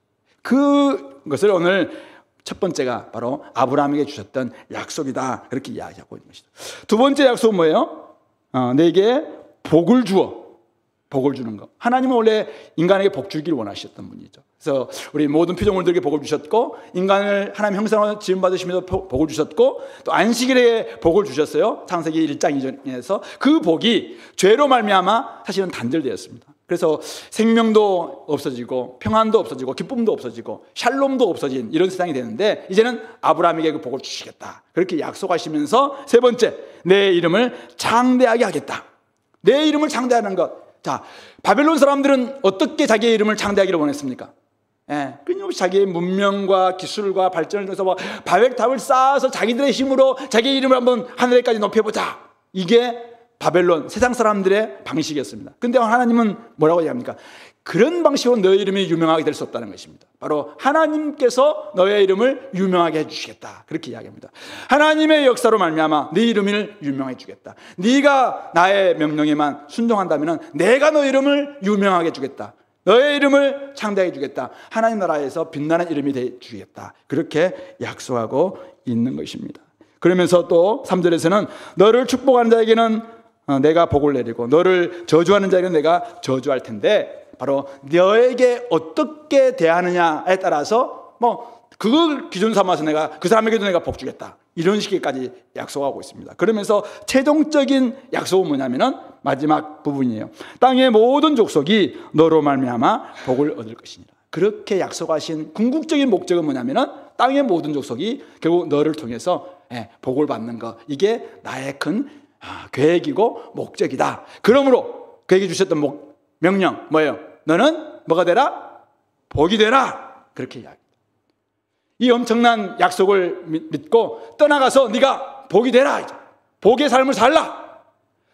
그것을 오늘 첫 번째가 바로 아브라함에게 주셨던 약속이다, 그렇게 이야기하고 있는 것이죠. 두 번째 약속은 뭐예요? 내게 복을 주는 것. 하나님은 원래 인간에게 복 주기를 원하셨던 분이죠. 그래서 우리 모든 피조물들에게 복을 주셨고, 인간을 하나님 형상으로 지음받으시면서 복을 주셨고, 또 안식일에 복을 주셨어요. 창세기 1장 2절에서. 그 복이 죄로 말미암아 사실은 단절되었습니다. 그래서 생명도 없어지고 평안도 없어지고 기쁨도 없어지고 샬롬도 없어진 이런 세상이 되는데, 이제는 아브라함에게 그 복을 주시겠다, 그렇게 약속하시면서 세 번째, 내 이름을 창대하게 하겠다. 내 이름을 창대하는 것. 자, 바벨론 사람들은 어떻게 자기의 이름을 창대하기를 원했습니까? 끊임없이 자기의 문명과 기술과 발전을 통해서 바벨탑을 쌓아서 자기들의 힘으로 자기의 이름을 한번 하늘에까지 높여보자. 이게 바벨론 세상 사람들의 방식이었습니다. 근데 하나님은 뭐라고 얘기합니까? 그런 방식으로 너의 이름이 유명하게 될 수 없다는 것입니다. 바로 하나님께서 너의 이름을 유명하게 해주시겠다, 그렇게 이야기합니다. 하나님의 역사로 말미암아 네 이름을 유명해 주겠다. 네가 나의 명령에만 순종한다면 내가 너의 이름을 유명하게 해주겠다. 너의 이름을 창대하게 해주겠다. 하나님 나라에서 빛나는 이름이 돼 주겠다, 그렇게 약속하고 있는 것입니다. 그러면서 또 3절에서는 너를 축복하는 자에게는 내가 복을 내리고 너를 저주하는 자에게는 내가 저주할 텐데, 바로 너에게 어떻게 대하느냐에 따라서 그걸 기준 삼아서 내가 그 사람에게도 내가 복 주겠다. 이런 식까지 약속하고 있습니다. 그러면서 최종적인 약속은 뭐냐면은 마지막 부분이에요. 땅의 모든 족속이 너로 말미암아 복을 얻을 것이니라. 그렇게 약속하신 궁극적인 목적은 뭐냐면은 땅의 모든 족속이 결국 너를 통해서 복을 받는 것. 이게 나의 큰 계획이고 목적이다. 그러므로 그에게 주셨던 명령 뭐예요? 너는 뭐가 되라? 복이 되라. 그렇게 이야기합니다. 이 엄청난 약속을 믿고 떠나가서 네가 복이 되라. 복의 삶을 살라.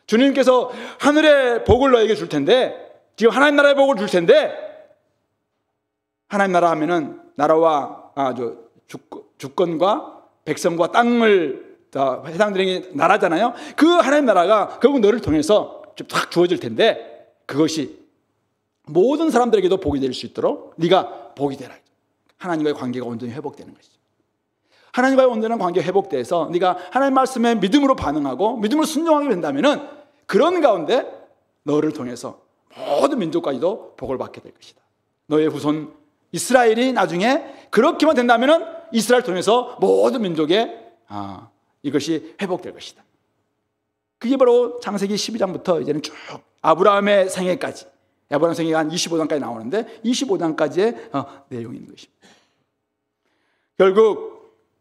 주님께서 하늘의 복을 너에게 줄 텐데, 지금 하나님 나라의 복을 줄 텐데, 하나님 나라 하면은 나라와 주권과 백성과 땅을 해당되는 나라잖아요. 그 하나님 나라가 결국 너를 통해서 딱 주어질 텐데, 그것이 모든 사람들에게도 복이 될 수 있도록 네가 복이 되라. 하나님과의 관계가 온전히 회복되는 것이죠. 하나님과의 온전한 관계가 회복돼서 네가 하나님 말씀에 믿음으로 반응하고 믿음으로 순종하게 된다면은 그런 가운데 너를 통해서 모든 민족까지도 복을 받게 될 것이다. 너의 후손 이스라엘이 나중에 그렇게만 된다면은 이스라엘 통해서 모든 민족의 이것이 회복될 것이다. 그게 바로 창세기 12장부터 이제는 쭉 아브라함의 생애까지, 아브라함 생애가 한 25장까지 나오는데 25장까지의 내용인 것입니다.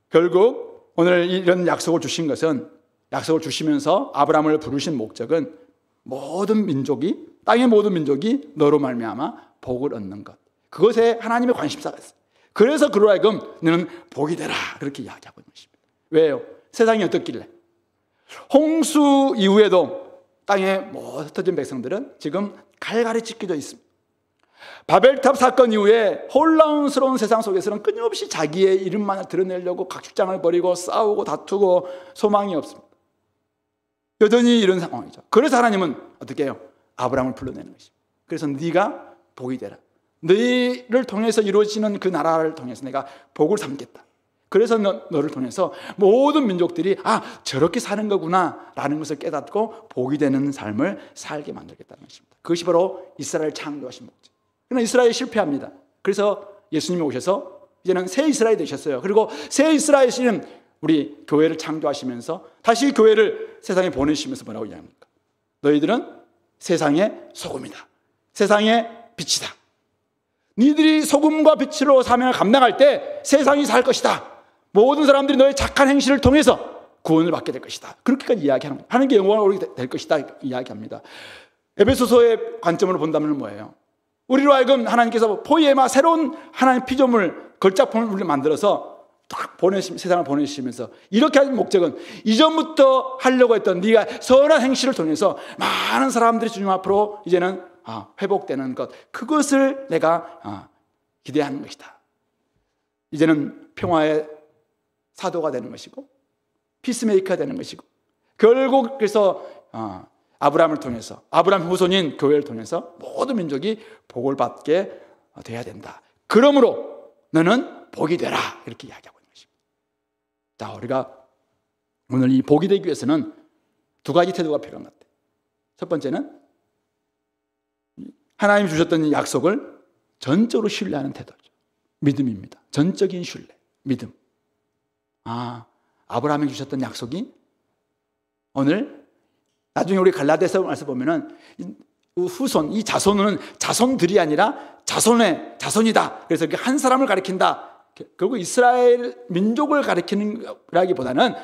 결국 오늘 이런 약속을 주신 것은, 약속을 주시면서 아브라함을 부르신 목적은 모든 민족이, 땅의 모든 민족이 너로 말미암아 복을 얻는 것. 그것에 하나님의 관심사가 있어요. 그래서 그로 하여금 너는 복이 되라. 그렇게 이야기하고 있는 것입니다. 왜요? 세상이 어떻길래? 홍수 이후에도 땅에 흩어진 백성들은 지금 갈갈이 찢겨져 있습니다. 바벨탑 사건 이후에 혼란스러운 세상 속에서는 끊임없이 자기의 이름만을 드러내려고 각축장을 벌이고 싸우고 다투고 소망이 없습니다. 여전히 이런 상황이죠. 그래서 하나님은 어떻게 해요? 아브라함을 불러내는 것입니다. 그래서 네가 복이 되라. 너희를 통해서 이루어지는 그 나라를 통해서 내가 복을 삼겠다. 그래서 너를 통해서 모든 민족들이 저렇게 사는 거구나 라는 것을 깨닫고 복이 되는 삶을 살게 만들겠다는 것입니다. 그것이 바로 이스라엘 창조하신 목적. 그러나 이스라엘이 실패합니다. 그래서 예수님이 오셔서 이제는 새 이스라엘이 되셨어요. 그리고 새 이스라엘이신 우리 교회를 창조하시면서 다시 교회를 세상에 보내시면서 뭐라고 이야기합니까? 너희들은 세상의 소금이다. 세상의 빛이다. 니들이 소금과 빛으로 사명을 감당할 때 세상이 살 것이다. 모든 사람들이 너의 착한 행실을 통해서 구원을 받게 될 것이다. 그렇게까지 이야기하는 거예요. 하나님께 영광을 올리게 될 것이다 이야기합니다. 에베소서의 관점으로 본다면 뭐예요? 우리로 하여금 하나님께서 포이에마 새로운 하나님 피조물 걸작품을 만들어서 딱 세상을 보내시면서 이렇게 하는 목적은 이전부터 하려고 했던 네가 선한 행실을 통해서 많은 사람들이 주님 앞으로 이제는 회복되는 것, 그것을 내가 기대하는 것이다. 이제는 평화의 사도가 되는 것이고 피스메이커가 되는 것이고 결국 그래서 아브라함을 통해서, 아브라함 후손인 교회를 통해서 모든 민족이 복을 받게 돼야 된다. 그러므로 너는 복이 되라. 이렇게 이야기하고 있는 것입니다. 자, 우리가 오늘 이 복이 되기 위해서는 두 가지 태도가 필요한 것 같아요. 첫 번째는 하나님이 주셨던 이 약속을 전적으로 신뢰하는 태도죠. 믿음입니다. 전적인 신뢰, 믿음. 아브라함이 주셨던 약속이 오늘 나중에 우리 갈라디아서 말씀 보면은 후손, 이 자손은 자손들이 아니라 자손이다. 그래서 한 사람을 가리킨다. 결국 이스라엘 민족을 가리키는 라기보다는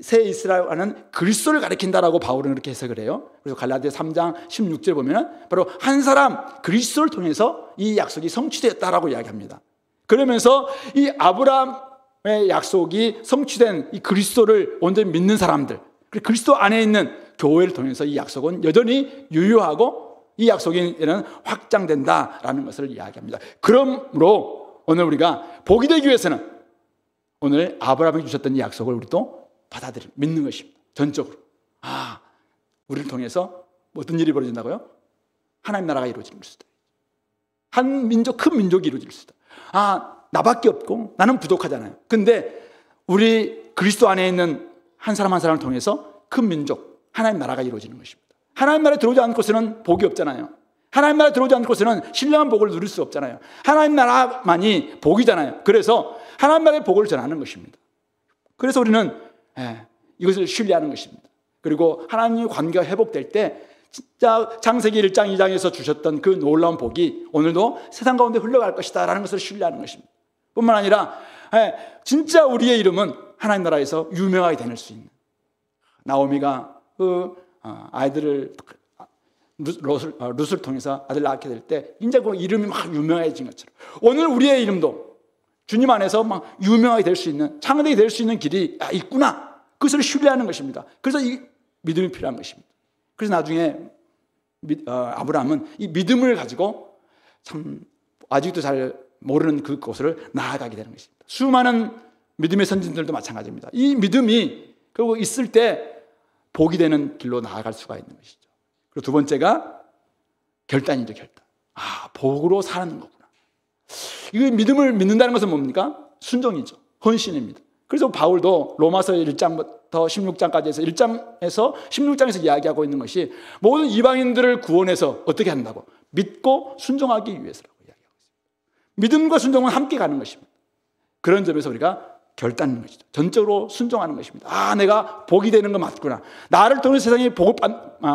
새 이스라엘과는 그리스도를 가리킨다라고 바울은 그렇게 해석을 해요. 그래서 갈라디아 3장 16절 보면은 바로 한 사람 그리스도를 통해서 이 약속이 성취되었다라고 이야기합니다. 그러면서 이 아브라함의 약속이 성취된 이 그리스도를 온전히 믿는 사람들, 그리스도 안에 있는 교회를 통해서 이 약속은 여전히 유효하고 이 약속이 확장된다라는 것을 이야기합니다. 그러므로 오늘 우리가 복이 되기 위해서는 오늘 아브라함이 주셨던 이 약속을 우리도 믿는 것입니다. 전적으로. 우리를 통해서 어떤 일이 벌어진다고요? 하나님 나라가 이루어지는 것이다. 한 민족, 큰 민족이 이루어질 수 있다. 나밖에 없고 나는 부족하잖아요. 근데 우리 그리스도 안에 있는 한 사람 한 사람을 통해서 큰 민족, 하나님 나라가 이루어지는 것입니다. 하나님 나라에 들어오지 않고서는 복이 없잖아요. 하나님 나라 들어오지 않고서는 신령한 복을 누릴 수 없잖아요. 하나님 나라만이 복이잖아요. 그래서 하나님 나라의 복을 전하는 것입니다. 그래서 우리는 이것을 신뢰하는 것입니다. 그리고 하나님의 관계가 회복될 때 진짜 창세기 1장 2장에서 주셨던 그 놀라운 복이 오늘도 세상 가운데 흘러갈 것이다 라는 것을 신뢰하는 것입니다. 뿐만 아니라 진짜 우리의 이름은 하나님 나라에서 유명하게 될 수 있는, 나오미가 그 아이들을 룻을 통해서 아들 낳게 될 때 이제 그 이름이 막 유명해진 것처럼 오늘 우리의 이름도 주님 안에서 막 유명하게 될 수 있는, 창대하게 될 수 있는 길이 있구나, 그것을 신뢰하는 것입니다. 그래서 이 믿음이 필요한 것입니다. 그래서 나중에 아브라함은 이 믿음을 가지고 참 아직도 잘 모르는 그곳을 나아가게 되는 것입니다. 수많은 믿음의 선진들도 마찬가지입니다. 이 믿음이 결국 있을 때 복이 되는 길로 나아갈 수가 있는 것이죠. 그리고 두 번째가 결단이죠. 결단. 복으로 사는 거구나. 이 믿음을 믿는다는 것은 뭡니까? 순종이죠. 헌신입니다. 그래서 바울도 로마서 1장부터 16장까지 해서 1장에서 16장에서 이야기하고 있는 것이 모든 이방인들을 구원해서 어떻게 한다고? 믿고 순종하기 위해서라고 이야기하고 있습니다. 믿음과 순종은 함께 가는 것입니다. 그런 점에서 우리가 결단하는 것이죠. 전적으로 순종하는 것입니다. 내가 복이 되는 거 맞구나. 나를 통해 세상에 복을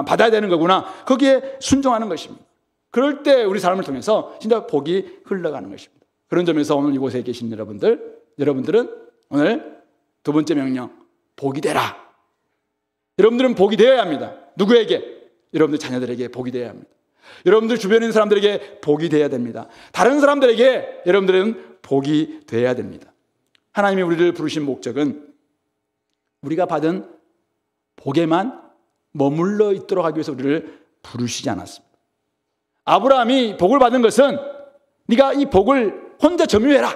받아야 되는 거구나. 거기에 순종하는 것입니다. 그럴 때 우리 삶을 통해서 진짜 복이 흘러가는 것입니다. 그런 점에서 오늘 이곳에 계신 여러분들은 오늘 두 번째 명령, 복이 되라. 여러분들은 복이 되어야 합니다. 누구에게? 여러분들 자녀들에게 복이 되어야 합니다. 여러분들 주변에 있는 사람들에게 복이 되어야 됩니다. 다른 사람들에게 여러분들은 복이 되어야 됩니다. 하나님이 우리를 부르신 목적은 우리가 받은 복에만 머물러 있도록 하기 위해서 우리를 부르시지 않았습니다. 아브라함이 복을 받은 것은 네가 이 복을 혼자 점유해라,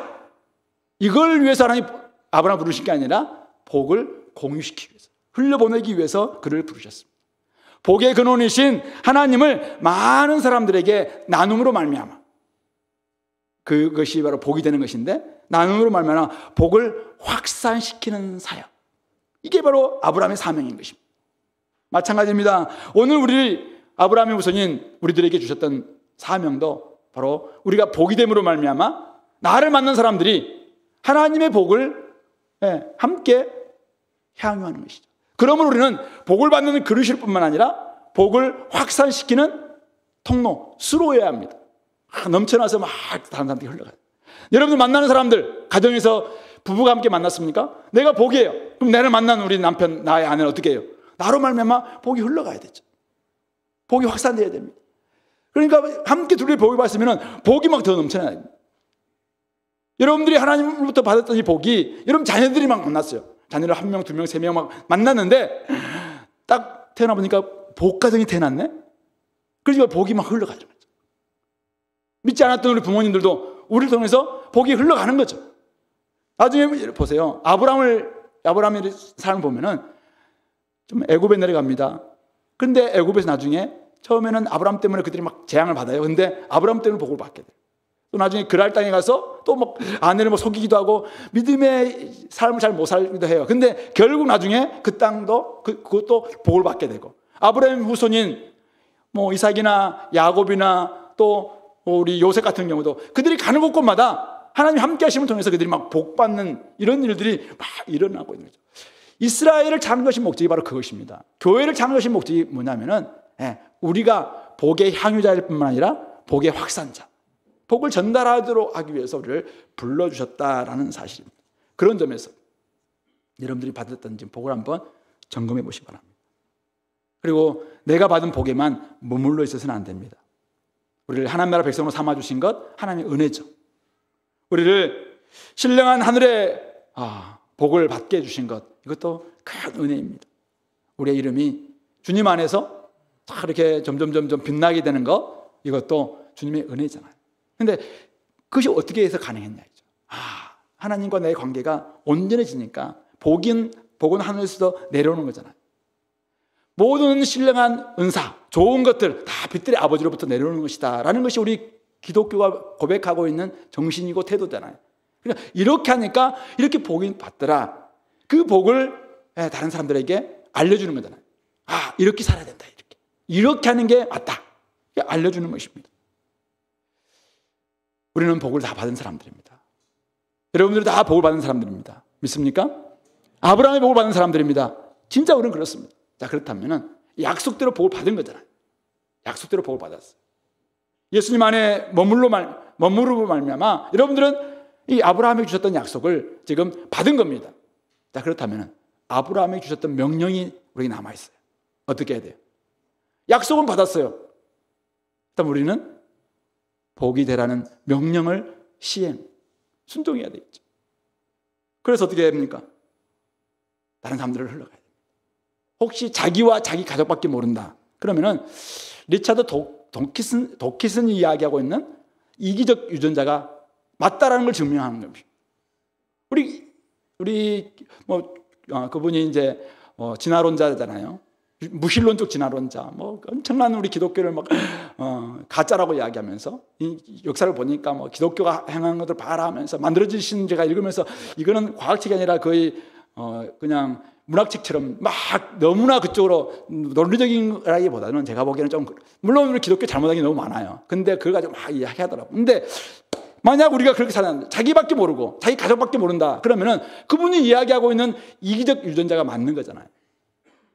이걸 위해서 하나님 아브라함 부르신 게 아니라 복을 공유시키기 위해서, 흘려보내기 위해서 그를 부르셨습니다. 복의 근원이신 하나님을 많은 사람들에게 나눔으로 말미암아, 그것이 바로 복이 되는 것인데, 나눔으로 말미암아 복을 확산시키는 사역, 이게 바로 아브라함의 사명인 것입니다. 마찬가지입니다. 오늘 우리 아브라함의 후손인 우리들에게 주셨던 사명도 바로 우리가 복이 됨으로 말미암아 나를 만난 사람들이 하나님의 복을 함께 향유하는 것이죠. 그러면 우리는 복을 받는 그릇일 뿐만 아니라 복을 확산시키는 통로, 수로여야 합니다. 넘쳐나서 막 다른 사람들이 흘러가요. 여러분들 만나는 사람들, 가정에서 부부가 함께 만났습니까? 내가 복이에요. 그럼 나를 만난 우리 남편, 나의 아내는 어떻게 해요? 나로 말미암아 복이 흘러가야 되죠. 복이 확산돼야 됩니다. 그러니까 함께 둘이 복을 받으면 복이 막 더 넘쳐나야 됩니다. 여러분들이 하나님으로부터 받았던 이 복이 여러분 자녀들이 막 만났어요. 자녀를 1명, 2명, 3명 막 만났는데 딱 태어나 보니까 복가정이 태어났네? 그러니까 복이 막 흘러가죠. 믿지 않았던 우리 부모님들도 우리를 통해서 복이 흘러가는 거죠. 나중에 보세요. 아브라함의 삶을 보면은 좀 애굽에 내려갑니다. 근데 애굽에서 나중에 처음에는 아브라함 때문에 그들이 막 재앙을 받아요. 근데 아브라함 때문에 복을 받게 돼요. 또 나중에 그랄 땅에 가서 또 막 아내를 뭐 속이기도 하고 믿음의 삶을 잘 못 살기도 해요. 근데 결국 나중에 그 땅도 그것도 복을 받게 되고, 아브라함 후손인 뭐 이삭이나 야곱이나 또 우리 요셉 같은 경우도 그들이 가는 곳곳마다 하나님 함께 하심을 통해서 그들이 막 복 받는 이런 일들이 막 일어나고 있는 거죠. 이스라엘을 창조하신 목적이 바로 그것입니다. 교회를 창조하신 목적이 뭐냐면은 우리가 복의 향유자일 뿐만 아니라 복의 확산자, 복을 전달하도록 하기 위해서 우리를 불러주셨다라는 사실입니다. 그런 점에서 여러분들이 받았던 복을 한번 점검해 보시기 바랍니다. 그리고 내가 받은 복에만 머물러 있어서는 안 됩니다. 우리를 하나님 나라 백성으로 삼아주신 것, 하나님의 은혜죠. 우리를 신령한 하늘의 복을 받게 해주신 것, 이것도 큰 은혜입니다. 우리의 이름이 주님 안에서 이렇게 점점 빛나게 되는 것, 이것도 주님의 은혜잖아요. 근데 그것이 어떻게 해서 가능했냐 이죠. 하나님과 내 관계가 온전해지니까 복은 하늘에서 내려오는 거잖아요. 모든 신령한 은사, 좋은 것들 다 빛들의 아버지로부터 내려오는 것이다 라는 것이 우리 기독교가 고백하고 있는 정신이고 태도잖아요. 그러니까 이렇게 하니까 이렇게 복이 받더라. 그 복을 다른 사람들에게 알려주는 거잖아요. 이렇게 살아야 된다. 이렇게 하는 게 맞다. 알려주는 것입니다. 우리는 복을 다 받은 사람들입니다. 여러분들이 다 복을 받은 사람들입니다. 믿습니까? 아브라함의 복을 받은 사람들입니다. 진짜 우리는 그렇습니다. 자, 그렇다면 약속대로 복을 받은 거잖아요. 약속대로 복을 받았어요. 예수님 안에 머무르고 말미암아 여러분들은 이 아브라함에게 주셨던 약속을 지금 받은 겁니다. 자, 그렇다면 아브라함에게 주셨던 명령이 우리에게 남아있어요. 어떻게 해야 돼요? 약속은 받았어요. 그럼 우리는 복이 되라는 명령을 순종해야 되겠죠. 그래서 어떻게 해야 됩니까? 다른 사람들을 흘러가야 됩니다. 혹시 자기와 자기 가족밖에 모른다. 그러면은 리차드 도키슨이 이야기하고 있는 이기적 유전자가 맞다라는 걸 증명하는 겁니다. 그분이 이제 진화론자잖아요. 무신론적 진화론자, 엄청난 우리 기독교를 가짜라고 이야기하면서 이 역사를 보니까 기독교가 행한 것들 봐라 하면서 만들어지신 제가 읽으면서 이거는 과학책이 아니라 거의 그냥 문학책처럼 막 너무나 그쪽으로 논리적인라기보다는 제가 보기에는 좀 물론 우리 기독교 잘못한 게 너무 많아요. 근데 그걸 가지고 막 이야기하더라고요. 근데 만약 우리가 그렇게 살았는데 자기밖에 모르고 자기 가족밖에 모른다 그러면은 그분이 이야기하고 있는 이기적 유전자가 맞는 거잖아요.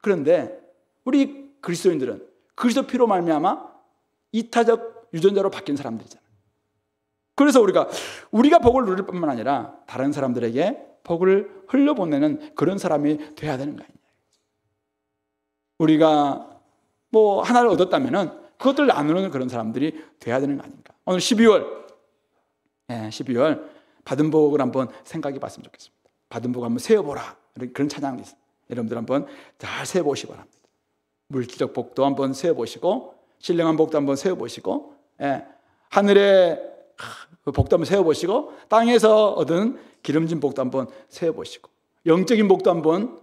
그런데 우리 그리스도인들은 그리스도 피로 말미암아 이타적 유전자로 바뀐 사람들이잖아요. 그래서 우리가 복을 누릴 뿐만 아니라 다른 사람들에게 복을 흘려보내는 그런 사람이 돼야 되는 거 아니냐. 우리가 하나를 얻었다면은 그것들을 나누는 그런 사람들이 돼야 되는 거 아닌가. 오늘 12월 받은 복을 한번 생각해 봤으면 좋겠습니다. 받은 복 한번 세어보라. 그런 찬양이 있어요. 여러분들 한번 잘 세어보시기 바랍니다. 물질적 복도 한번 세어보시고 신령한 복도 한번 세어보시고 하늘의 복도 한번 세어보시고 땅에서 얻은 기름진 복도 한번 세어보시고 영적인 복도 한번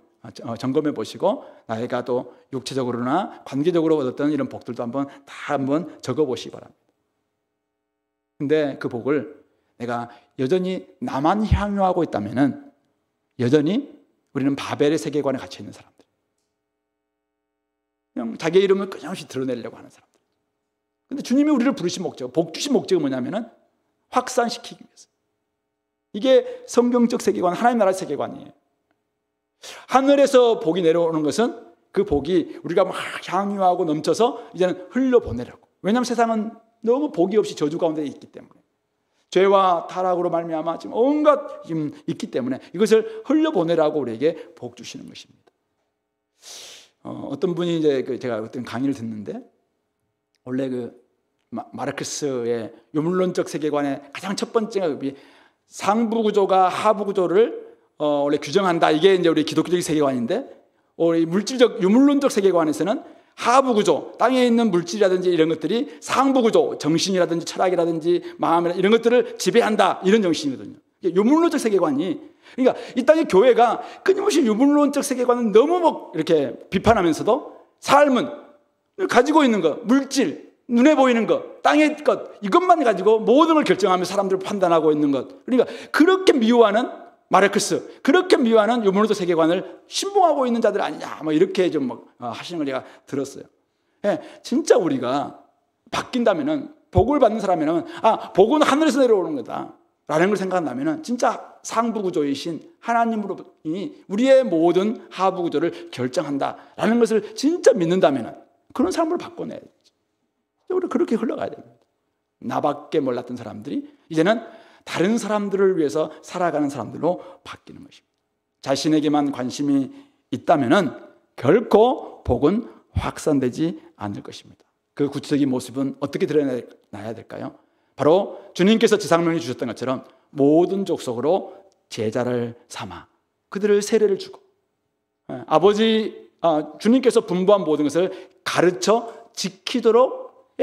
점검해 보시고 나이가 또 육체적으로나 관계적으로 얻었던 이런 복들도 한번 적어보시기 바랍니다. 근데 그 복을 내가 여전히 나만 향유하고 있다면은 여전히 우리는 바벨의 세계관에 갇혀 있는 사람들. 그냥 자기의 이름을 끊임없이 드러내려고 하는 사람들. 근데 주님이 우리를 부르신 목적, 복 주신 목적이 뭐냐면은 확산시키기 위해서. 이게 성경적 세계관, 하나님 나라의 세계관이에요. 하늘에서 복이 내려오는 것은 그 복이 우리가 막 향유하고 넘쳐서 이제는 흘려보내려고. 왜냐하면 세상은 너무 복이 없이 저주 가운데 있기 때문에. 죄와 타락으로 말미암아 지금 온갖 있기 때문에 이것을 흘려보내라고 우리에게 복 주시는 것입니다. 어떤 분이 이제 제가 어떤 강의를 듣는데 원래 마르크스의 유물론적 세계관의 가장 첫 번째가 상부 구조가 하부 구조를 원래 규정한다. 이게 이제 우리 기독교적 세계관인데 우리 물질적 유물론적 세계관에서는 하부 구조, 땅에 있는 물질이라든지 이런 것들이 상부 구조, 정신이라든지 철학이라든지 마음이라든지 이런 것들을 지배한다. 이런 정신이거든요. 유물론적 세계관이 그러니까 이 땅의 교회가 끊임없이 유물론적 세계관은 너무 이렇게 비판하면서도 삶은 가지고 있는 것, 물질, 눈에 보이는 것, 땅의 것 이것만 가지고 모든 걸 결정하며 사람들을 판단하고 있는 것. 그러니까 그렇게 미워하는 마르크스, 그렇게 미워하는 유물론적 세계관을 신봉하고 있는 자들 아니냐, 이렇게 좀 하시는 걸 제가 들었어요. 진짜 우리가 바뀐다면은 복을 받는 사람이라면 복은 하늘에서 내려오는 거다라는 걸 생각한다면은 진짜 상부 구조이신 하나님으로 우리의 모든 하부 구조를 결정한다라는 것을 진짜 믿는다면은 그런 사람을 바꿔내야 되죠. 우리 그렇게 흘러가야 됩니다. 나밖에 몰랐던 사람들이 이제는 다른 사람들을 위해서 살아가는 사람들로 바뀌는 것입니다. 자신에게만 관심이 있다면은 결코 복은 확산되지 않을 것입니다. 그 구체적인 모습은 어떻게 드러나야 될까요? 바로 주님께서 지상명령해 주셨던 것처럼 모든 족속으로 제자를 삼아 그들을 세례를 주고 주님께서 분부한 모든 것을 가르쳐 지키도록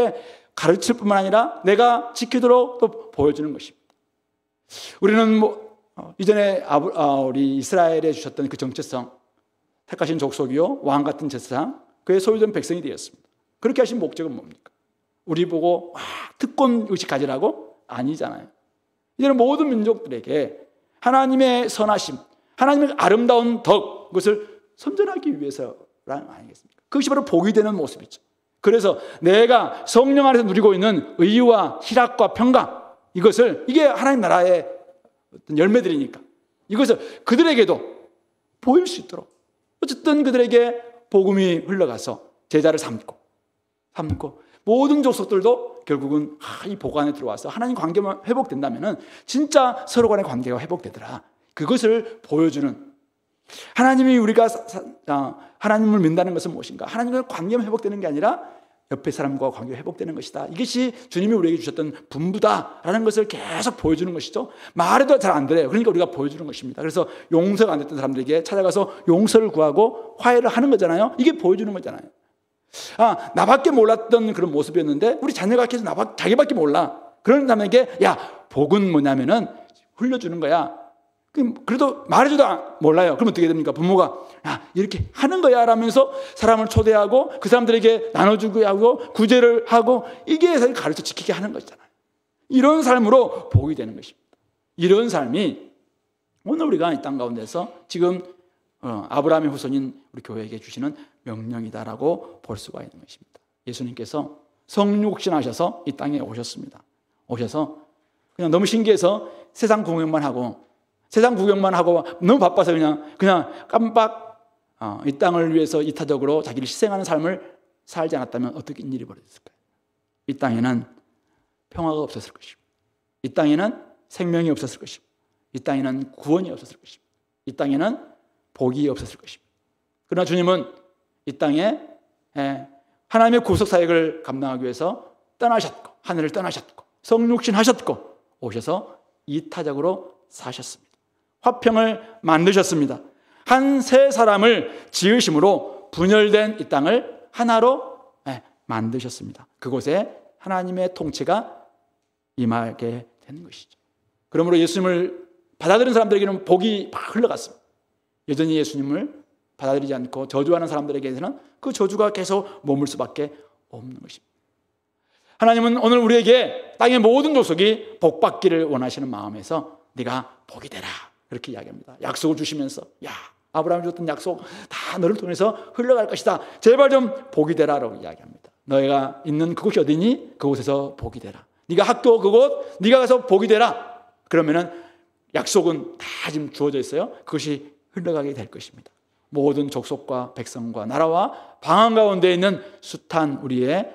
가르칠 뿐만 아니라 내가 지키도록 또 보여주는 것입니다. 우리는 이전에 우리 이스라엘에 주셨던 그 정체성, 택하신 족속이요 왕 같은 제사장, 그의 소유된 백성이 되었습니다. 그렇게 하신 목적은 뭡니까? 우리 보고 특권 의식 가지라고? 아니잖아요. 이제는 모든 민족들에게 하나님의 선하심, 하나님의 아름다운 덕, 그것을 선전하기 위해서라는 거 아니겠습니까? 그것이 바로 복이 되는 모습이죠. 그래서 내가 성령 안에서 누리고 있는 의와 희락과 평강, 이게 하나님 나라의 어떤 열매들이니까 이것을 그들에게도 보일 수 있도록 어쨌든 그들에게 복음이 흘러가서 제자를 삼고 모든 족속들도 결국은 이 복음 안에 들어와서 하나님 관계만 회복된다면 진짜 서로 간의 관계가 회복되더라. 그것을 보여주는, 하나님이 우리가 하나님을 믿는다는 것은 무엇인가? 하나님과 관계만 회복되는 게 아니라 옆에 사람과 관계가 회복되는 것이다. 이것이 주님이 우리에게 주셨던 분부다라는 것을 계속 보여주는 것이죠. 말해도 잘 안 들어요. 그러니까 우리가 보여주는 것입니다. 그래서 용서가 안 됐던 사람들에게 찾아가서 용서를 구하고 화해를 하는 거잖아요. 이게 보여주는 거잖아요. 나밖에 몰랐던 그런 모습이었는데 우리 자녀가 계속 자기밖에 몰라. 그런 사람에게 복은 뭐냐면은 흘려주는 거야. 그래도 말해줘도 몰라요. 그럼 어떻게 됩니까? 부모가 이렇게 하는 거야 라면서 사람을 초대하고 그 사람들에게 나눠주고 하고 구제를 하고 이게 가르쳐 지키게 하는 것이잖아요. 이런 삶으로 복이 되는 것입니다. 이런 삶이 오늘 우리가 이 땅 가운데서 지금 아브라함의 후손인 우리 교회에게 주시는 명령이다라고 볼 수가 있는 것입니다. 예수님께서 성육신하셔서 이 땅에 오셨습니다. 오셔서 그냥 너무 신기해서 세상 구경만 하고 너무 바빠서 그냥 깜빡 이 땅을 위해서 이타적으로 자기를 희생하는 삶을 살지 않았다면 어떻게 일이 벌어졌을까요? 이 땅에는 평화가 없었을 것입니다. 이 땅에는 생명이 없었을 것입니다. 이 땅에는 구원이 없었을 것입니다. 이 땅에는 복이 없었을 것입니다. 그러나 주님은 이 땅에 하나님의 구속 사역을 감당하기 위해서 떠나셨고 하늘을 떠나셨고 성육신하셨고 오셔서 이타적으로 사셨습니다. 화평을 만드셨습니다. 한 세 사람을 지으심으로 분열된 이 땅을 하나로 만드셨습니다. 그곳에 하나님의 통치가 임하게 되는 것이죠. 그러므로 예수님을 받아들인 사람들에게는 복이 막 흘러갔습니다. 여전히 예수님을 받아들이지 않고 저주하는 사람들에게는 그 저주가 계속 머물 수밖에 없는 것입니다. 하나님은 오늘 우리에게 땅의 모든 족속이 복받기를 원하시는 마음에서 네가 복이 되라 그렇게 이야기합니다. 약속을 주시면서 아브라함이 줬던 약속 다 너를 통해서 흘러갈 것이다. 제발 좀 복이 되라라고 이야기합니다. 너희가 있는 그곳이 어디니? 그곳에서 복이 되라. 네가 학교 그곳 네가 가서 복이 되라. 그러면은 약속은 다 지금 주어져 있어요. 그것이 흘러가게 될 것입니다. 모든 족속과 백성과 나라와 방황 가운데 있는 숱한 우리의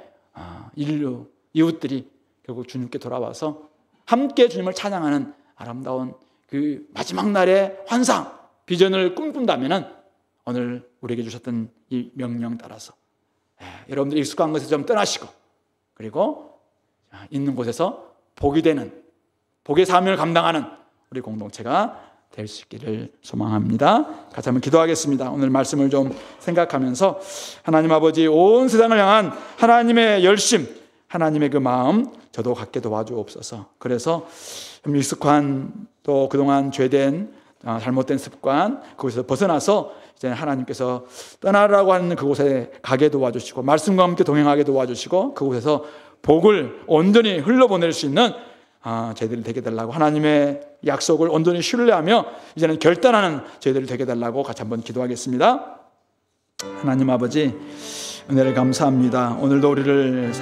인류 이웃들이 결국 주님께 돌아와서 함께 주님을 찬양하는 아름다운 그 마지막 날의 환상 비전을 꿈꾼다면은 오늘 우리에게 주셨던 이 명령 따라서 여러분들 익숙한 것에서 좀 떠나시고 그리고 있는 곳에서 복이 되는 복의 사명을 감당하는 우리 공동체가 될 수 있기를 소망합니다. 같이 한번 기도하겠습니다. 오늘 말씀을 좀 생각하면서 하나님 아버지 온 세상을 향한 하나님의 열심, 하나님의 그 마음 저도 갖게 도와주옵소서. 그래서 좀 익숙한 또 그동안 죄된 잘못된 습관 그곳에서 벗어나서 이제 하나님께서 떠나라고 하는 그곳에 가게 도와주시고 말씀과 함께 동행하게 도와주시고 그곳에서 복을 온전히 흘러보낼 수 있는 저희들이 되게 달라고 하나님의 약속을 온전히 신뢰하며 이제는 결단하는 저희들이 되게 달라고 같이 한번 기도하겠습니다. 하나님 아버지 은혜를 감사합니다. 오늘도 우리를